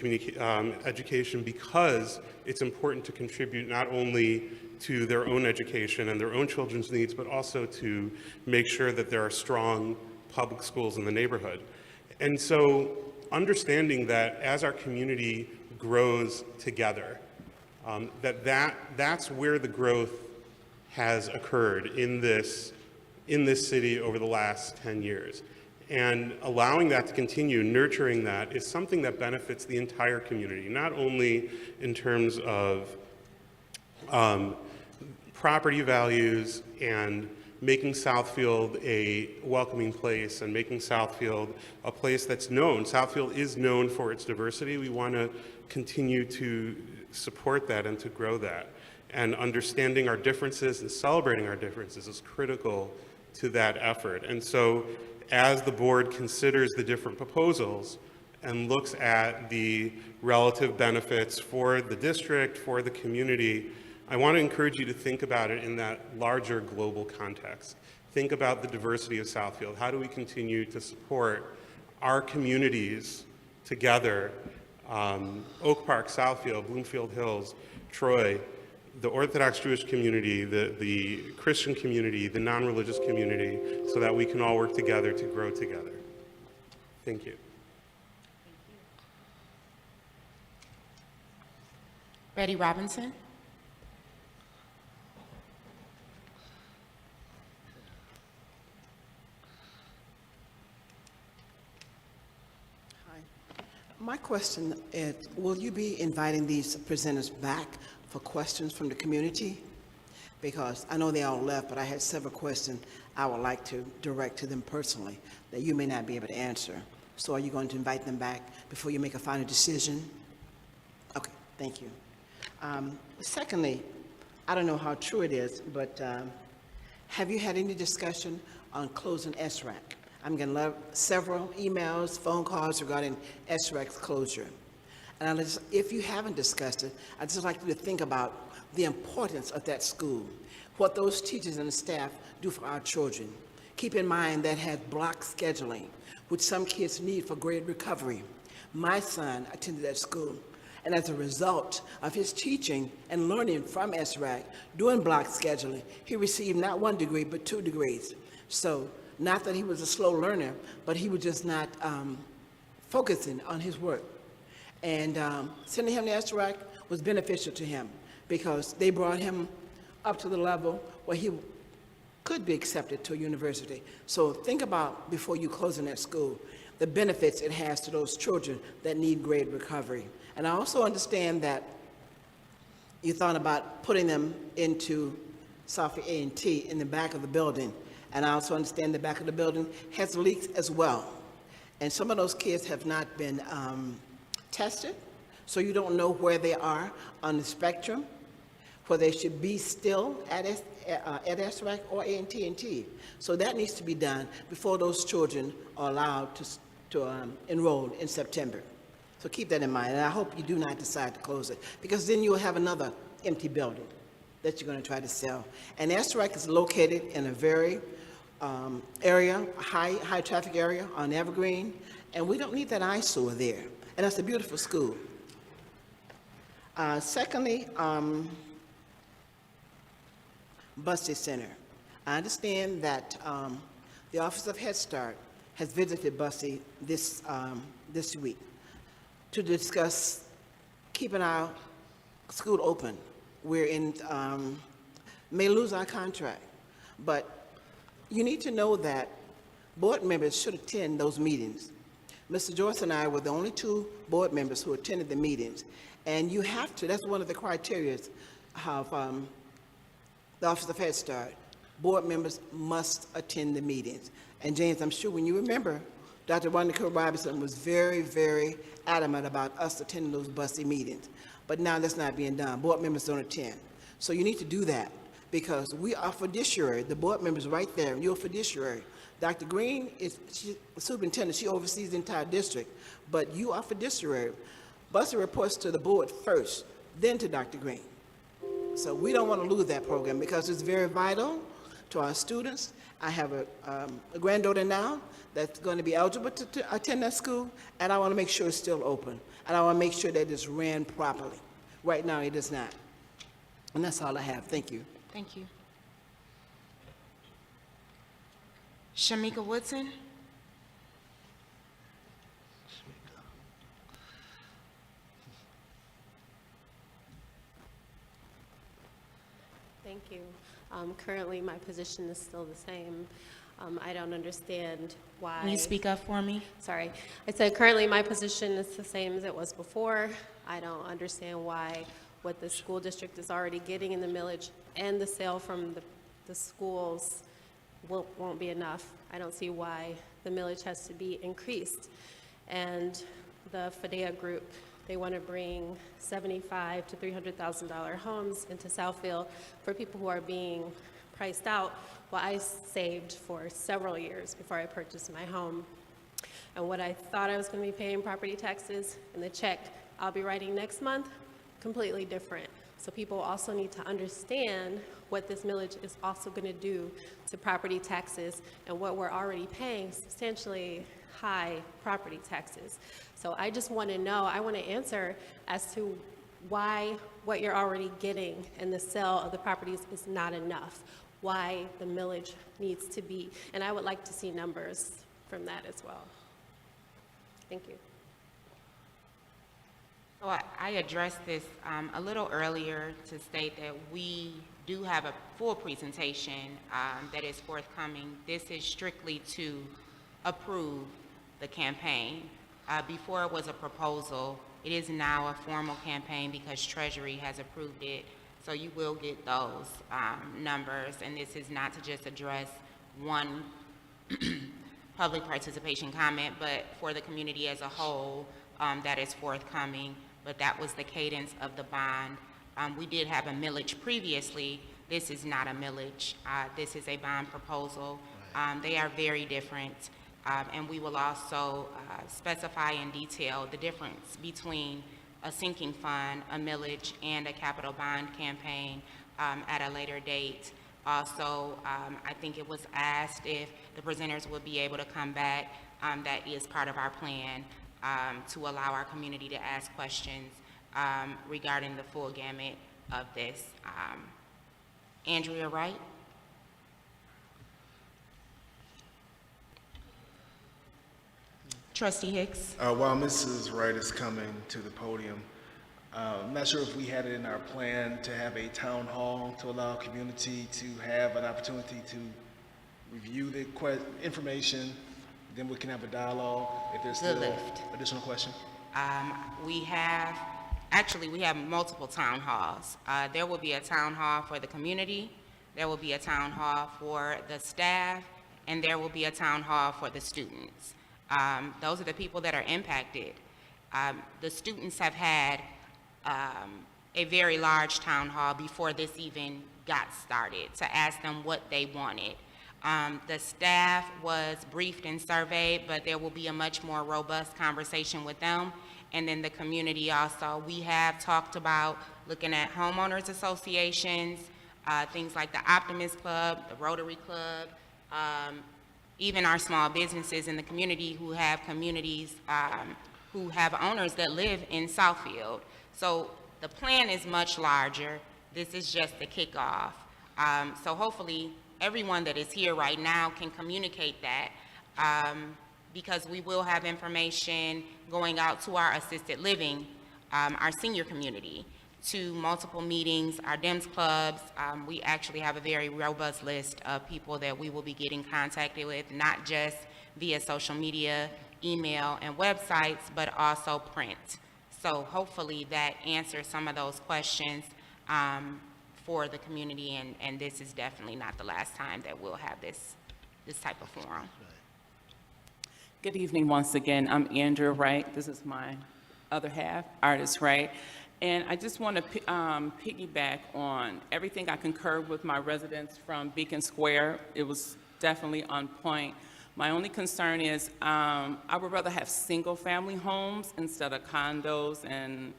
education, because it's important to contribute not only to their own education and their own children's needs, but also to make sure that there are strong public schools in the neighborhood. And so understanding that as our community grows together, that's where the growth has occurred in this city over the last 10 years. And allowing that to continue, nurturing that, is something that benefits the entire community, not only in terms of property values and making Southfield a welcoming place and making Southfield a place that's known. Southfield is known for its diversity. We want to continue to support that and to grow that. And understanding our differences and celebrating our differences is critical to that effort. And so as the board considers the different proposals and looks at the relative benefits for the district, for the community, I want to encourage you to think about it in that larger global context. Think about the diversity of Southfield. How do we continue to support our communities together? Oak Park, Southfield, Bloomfield Hills, Troy, the Orthodox Jewish community, the Christian community, the non-religious community, so that we can all work together to grow together. Thank you. Betty Robinson. My question is, will you be inviting these presenters back for questions from the community? Because I know they all left, but I had several questions I would like to direct to them personally that you may not be able to answer. So are you going to invite them back before you make a final decision? Okay, thank you. Secondly, I don't know how true it is, but have you had any discussion on closing SRAC? I'm getting several emails, phone calls regarding SRAC's closure. And if you haven't discussed it, I'd just like you to think about the importance of that school, what those teachers and the staff do for our children. Keep in mind that has block scheduling, which some kids need for grade recovery. My son attended that school, and as a result of his teaching and learning from SRAC, doing block scheduling, he received not 1 degree, but 2 degrees. So, not that he was a slow learner, but he was just not focusing on his work. And sending him to SRAC was beneficial to him because they brought him up to the level where he could be accepted to a university. So think about, before you close in that school, the benefits it has to those children that need grade recovery. And I also understand that you thought about putting them into Southfield A&T in the back of the building. And I also understand the back of the building has leaks as well. And some of those kids have not been tested, so you don't know where they are on the spectrum, where they should be still at SRAC or A&T. So that needs to be done before those children are allowed to enroll in September. So keep that in mind, and I hope you do not decide to close it, because then you'll have another empty building. that you're going to try to sell. And Airstrike is located in a very high traffic area on Evergreen, and we don't need that eyesore there. And that's a beautiful school. Secondly, Bussey Center. I understand that the Office of Head Start has visited Bussey this week to discuss keeping our school open. We're may lose our contract, but you need to know that board members should attend those meetings. Mr. Joyce and I were the only two board members who attended the meetings, and you have to, that's one of the criteria of the Office of Head Start. Board members must attend the meetings. And James, I'm sure when you remember, Dr. Wanda Robinson was very, very adamant about us attending those Bussey meetings. But now that's not being done. Board members don't attend. So you need to do that because we are fiduciary. The board members right there, you're a fiduciary. Dr. Green is superintendent. She oversees the entire district. But you are fiduciary. Bussey reports to the board first, then to Dr. Green. So we don't want to lose that program because it's very vital to our students. I have a granddaughter now that's going to be eligible to attend that school, and I want to make sure it's still open. And I want to make sure that it's ran properly. Right now, it is not. And that's all I have. Thank you. Thank you. Shamika Woodson. Thank you. Currently, my position is still the same. I don't understand why. Can you speak up for me? Sorry. I said currently my position is the same as it was before. I don't understand why what the school district is already getting in the millage and the sale from the schools won't be enough. I don't see why the millage has to be increased. And the FIDEA group, they want to bring $75,000 to $300,000 homes into Southfield for people who are being priced out. Well, I saved for several years before I purchased my home. And what I thought I was going to be paying property taxes and the check I'll be writing next month, completely different. So people also need to understand what this millage is also going to do to property taxes and what we're already paying substantially high property taxes. So I just want to know, I want to answer as to why what you're already getting in the sale of the properties is not enough, why the millage needs to be, and I would like to see numbers from that as well. Thank you. So I addressed this a little earlier to state that we do have a full presentation that is forthcoming. This is strictly to approve the campaign. Before it was a proposal, it is now a formal campaign because Treasury has approved it. So you will get those numbers, and this is not to just address one public participation comment, but for the community as a whole that is forthcoming. But that was the cadence of the bond. We did have a millage previously. This is not a millage. This is a bond proposal. They are very different. And we will also specify in detail the difference between a sinking fund, a millage, and a capital bond campaign at a later date. Also, I think it was asked if the presenters would be able to come back. That is part of our plan to allow our community to ask questions regarding the full gamut of this. Andrea Wright? Trustee Hicks? While Mrs. Wright is coming to the podium, I'm not sure if we had it in our plan to have a town hall to allow community to have an opportunity to review the information, then we can have a dialogue if there's still additional questions. We have multiple town halls. There will be a town hall for the community, there will be a town hall for the staff, and there will be a town hall for the students. Those are the people that are impacted. The students have had a very large town hall before this even got started to ask them what they wanted. The staff was briefed and surveyed, but there will be a much more robust conversation with them. And then the community also. We have talked about looking at homeowners associations, things like the Optimist Club, the Rotary Club, even our small businesses in the community who have communities, who have owners that live in Southfield. So the plan is much larger. This is just the kickoff. So hopefully everyone that is here right now can communicate that, because we will have information going out to our assisted living, our senior community, to multiple meetings, our DEMS clubs. We actually have a very robust list of people that we will be getting contacted with, not just via social media, email, and websites, but also print. So hopefully that answers some of those questions for the community, and this is definitely not the last time that we'll have this type of forum. Good evening once again. I'm Andrea Wright. This is my other half, Artist Wright. And I just want to piggyback on everything. I concur with my residents from Beacon Square. It was definitely on point. My only concern is I would rather have single-family homes instead of condos and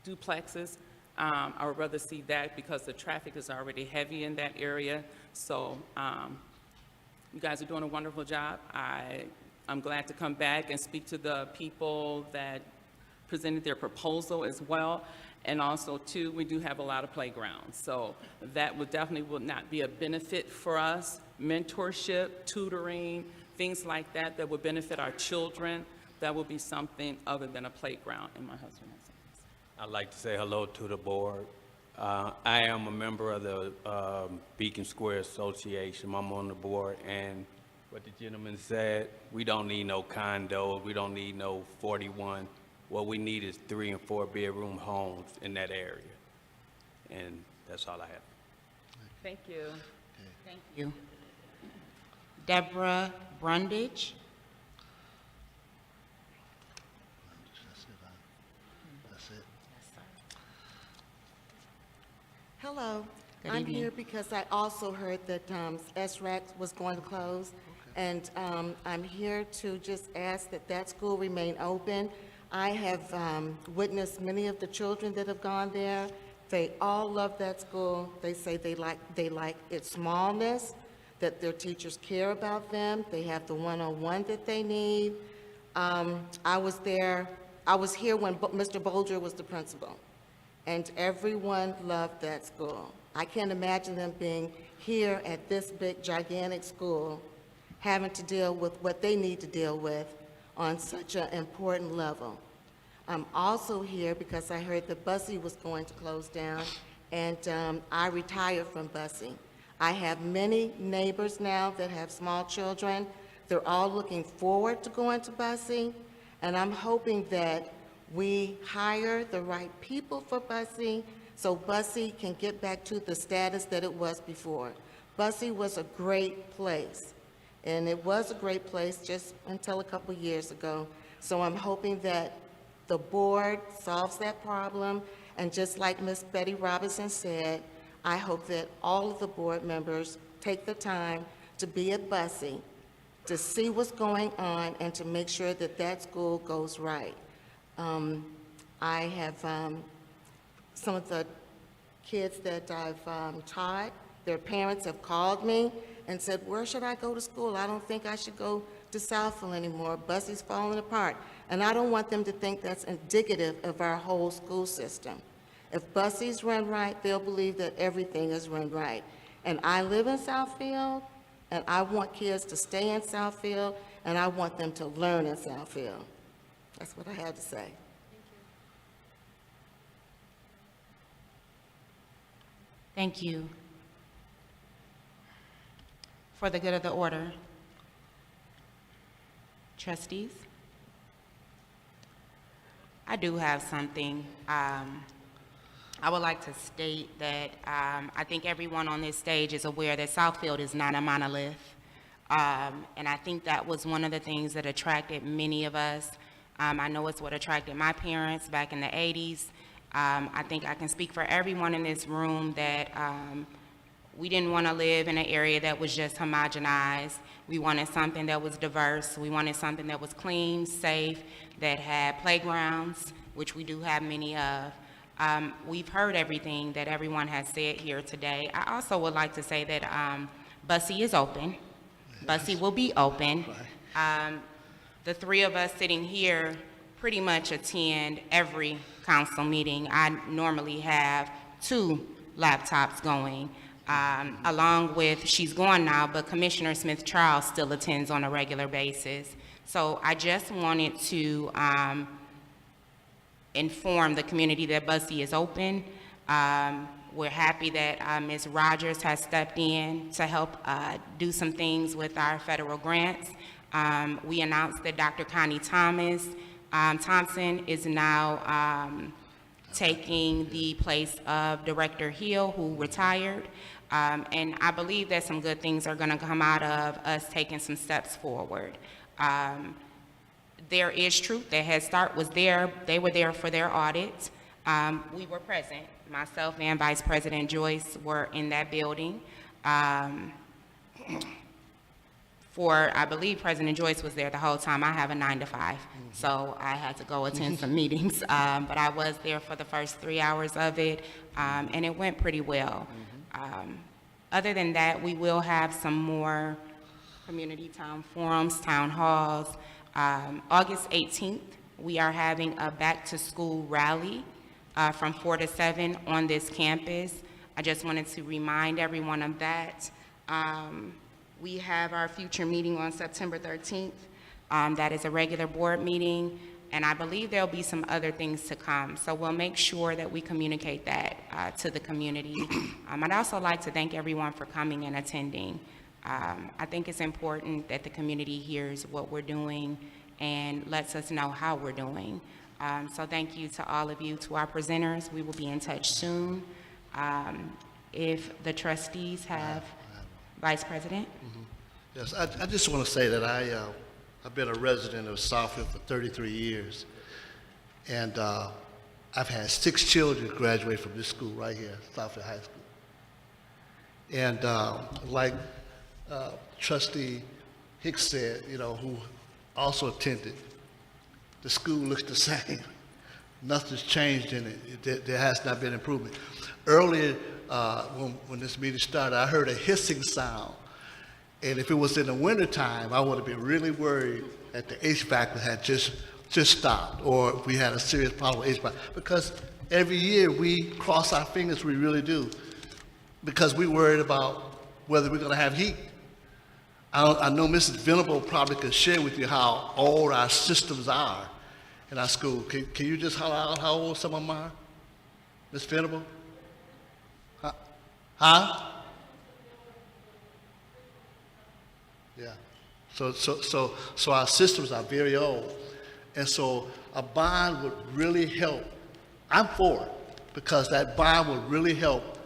duplexes. I would rather see that because the traffic is already heavy in that area. So you guys are doing a wonderful job. I'm glad to come back and speak to the people that presented their proposal as well. And also, too, we do have a lot of playgrounds. So that would not be a benefit for us. Mentorship, tutoring, things like that that would benefit our children. That would be something other than a playground. And my husband has something. I'd like to say hello to the board. I am a member of the Beacon Square Association. I'm on the board, and what the gentleman said, we don't need no condos, we don't need no 41. What we need is 3 and 4 bedroom homes in that area. And that's all I have. Thank you. Thank you. Deborah Brundage. That's it. Hello. Good I'm evening. here because I also heard that SRAC was going to close. And I'm here to just ask that that school remain open. I have witnessed many of the children that have gone there. They all love that school. They say they like its smallness, that their teachers care about them. They have the one-on-one that they need. I was here when Mr. Bolger was the principal, and everyone loved that school. I can't imagine them being here at this big, gigantic school, having to deal with what they need to deal with on such an important level. I'm also here because I heard that Bussey was going to close down, and I retired from Bussey. I have many neighbors now that have small children. They're all looking forward to going to Bussey, and I'm hoping that we hire the right people for Bussey so Bussey can get back to the status that it was before. Bussey was a great place. And it was a great place just until a couple years ago. So I'm hoping that the board solves that problem. And just like Ms. Betty Robinson said, I hope that all of the board members take the time to be at Bussey, to see what's going on, and to make sure that that school goes right. I have some of the kids that I've taught, their parents have called me and said, where should I go to school? I don't think I should go to Southfield anymore. Bussey's falling apart. And I don't want them to think that's indicative of our whole school system. If Bussey's run right, they'll believe that everything is run right. And I live in Southfield, and I want kids to stay in Southfield, and I want them to learn in Southfield. That's what I had to say. Thank you. For the good of the order. Trustees? I do have something. I would like to state that I think everyone on this stage is aware that Southfield is not a monolith. And I think that was one of the things that attracted many of us. I know it's what attracted my parents back in the 80s. I think I can speak for everyone in this room that we didn't want to live in an area that was just homogenized. We wanted something that was diverse. We wanted something that was clean, safe, that had playgrounds, which we do have many of, We've heard everything that everyone has said here today. I also would like to say that Bussy is open. Bussy will be open. The three of us sitting here pretty much attend every council meeting. I normally have 2 laptops going, along with, she's gone now, but Commissioner Smith-Charles still attends on a regular basis. So I just wanted to inform the community that Bussy is open. We're happy that Ms. Rogers has stepped in to help do some things with our federal grants. We announced that Dr. Connie Thompson is now taking the place of Director Hill, who retired. And I believe that some good things are going to come out of us taking some steps forward. There is truth that Head Start was there. They were there for their audit. We were present. Myself and Vice President Joyce were in that building. I believe President Joyce was there the whole time. I have a 9-to-5, so I had to go attend some meetings. But I was there for the first 3 hours of it, and it went pretty well. Other than that, we will have some more community town forums, town halls. August 18th, we are having a back-to-school rally from 4 to 7 on this campus. I just wanted to remind everyone of that. We have our future meeting on September 13th. That is a regular board meeting, and I believe there'll be some other things to come. So we'll make sure that we communicate that to the community. I'd also like to thank everyone for coming and attending. I think it's important that the community hears what we're doing and lets us know how we're doing. So thank you to all of you, to our presenters. We will be in touch soon. If the trustees have, Vice President? Yes, I just want to say that I've been a resident of Southfield for 33 years, and I've had 6 children graduate from this school right here, Southfield High School. And like Trustee Hicks said, who also attended, the school looks the same. Nothing's changed in it. There has not been improvement. Earlier, when this meeting started, I heard a hissing sound. And if it was in the wintertime, I would have been really worried that the HVAC had just stopped, or if we had a serious problem with HVAC. Because every year we cross our fingers, we really do, because we're worried about whether we're going to have heat. I know Mrs. Venable probably could share with you how old our systems are in our school. Can you just holler out how old some of them are? Ms. Venable? Huh? Yeah. So our systems are very old. And so a bond would really help. I'm for it, because that bond would really help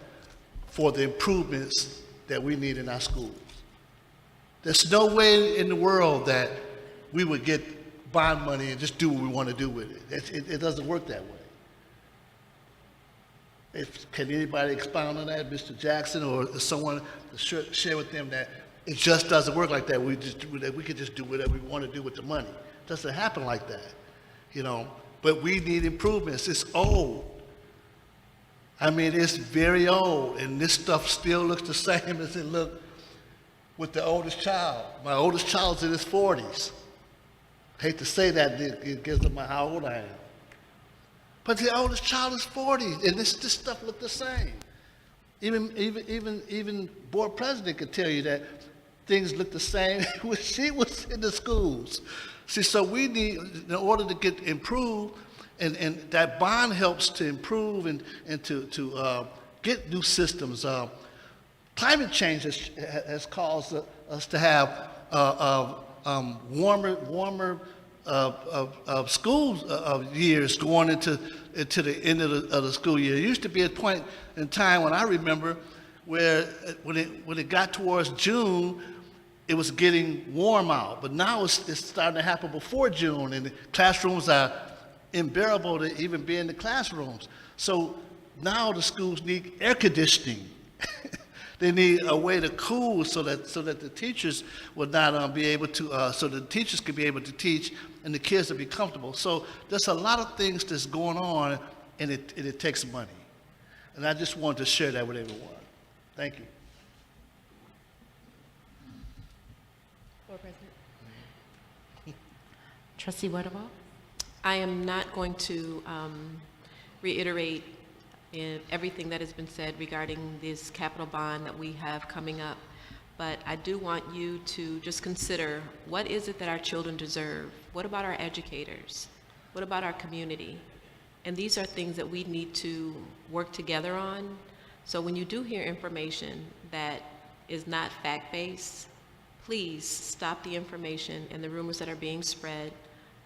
for the improvements that we need in our schools. There's no way in the world that we would get bond money and just do what we want to do with it. It doesn't work that way. Can anybody expound on that, Mr. Jackson, or someone to share with them that it just doesn't work like that? We could just do whatever we want to do with the money. It doesn't happen like that, But we need improvements. It's old. I mean, it's very old, and this stuff still looks the same as it looked with the oldest child. My oldest child's in his 40s. I hate to say that, it gives them how old I am. But the oldest child is 40, and this stuff look the same. Even board president could tell you that things look the same when she was in the schools. See, so we need, in order to get improved, and that bond helps to improve and to get new systems. Climate change has caused us to have warmer school years going into the end of the school year. There used to be a point in time when I remember where when it got towards June, it was getting warm out. But now it's starting to happen before June, and the classrooms are unbearable to even be in the classrooms. So now the schools need air conditioning. They need a way to cool so that the teachers will not be able to, so the teachers can be able to teach and the kids will be comfortable. So there's a lot of things that's going on, and it takes money. And I just wanted to share that with everyone. Thank you. Board President. Trustee Weddle? I am not going to reiterate everything that has been said regarding this capital bond that we have coming up, but I do want you to just consider, what is it that our children deserve? What about our educators? What about our community? And these are things that we need to work together on. So when you do hear information that is not fact-based, please stop the information and the rumors that are being spread.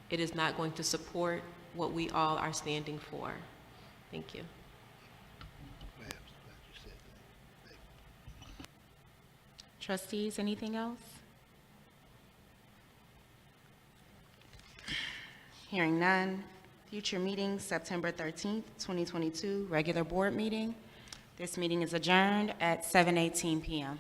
It is not going to support what we all are standing for. Thank you. Trustees, anything else? Hearing none. Future meeting, September 13th, 2022, regular board meeting. This meeting is adjourned at 7:18 p.m.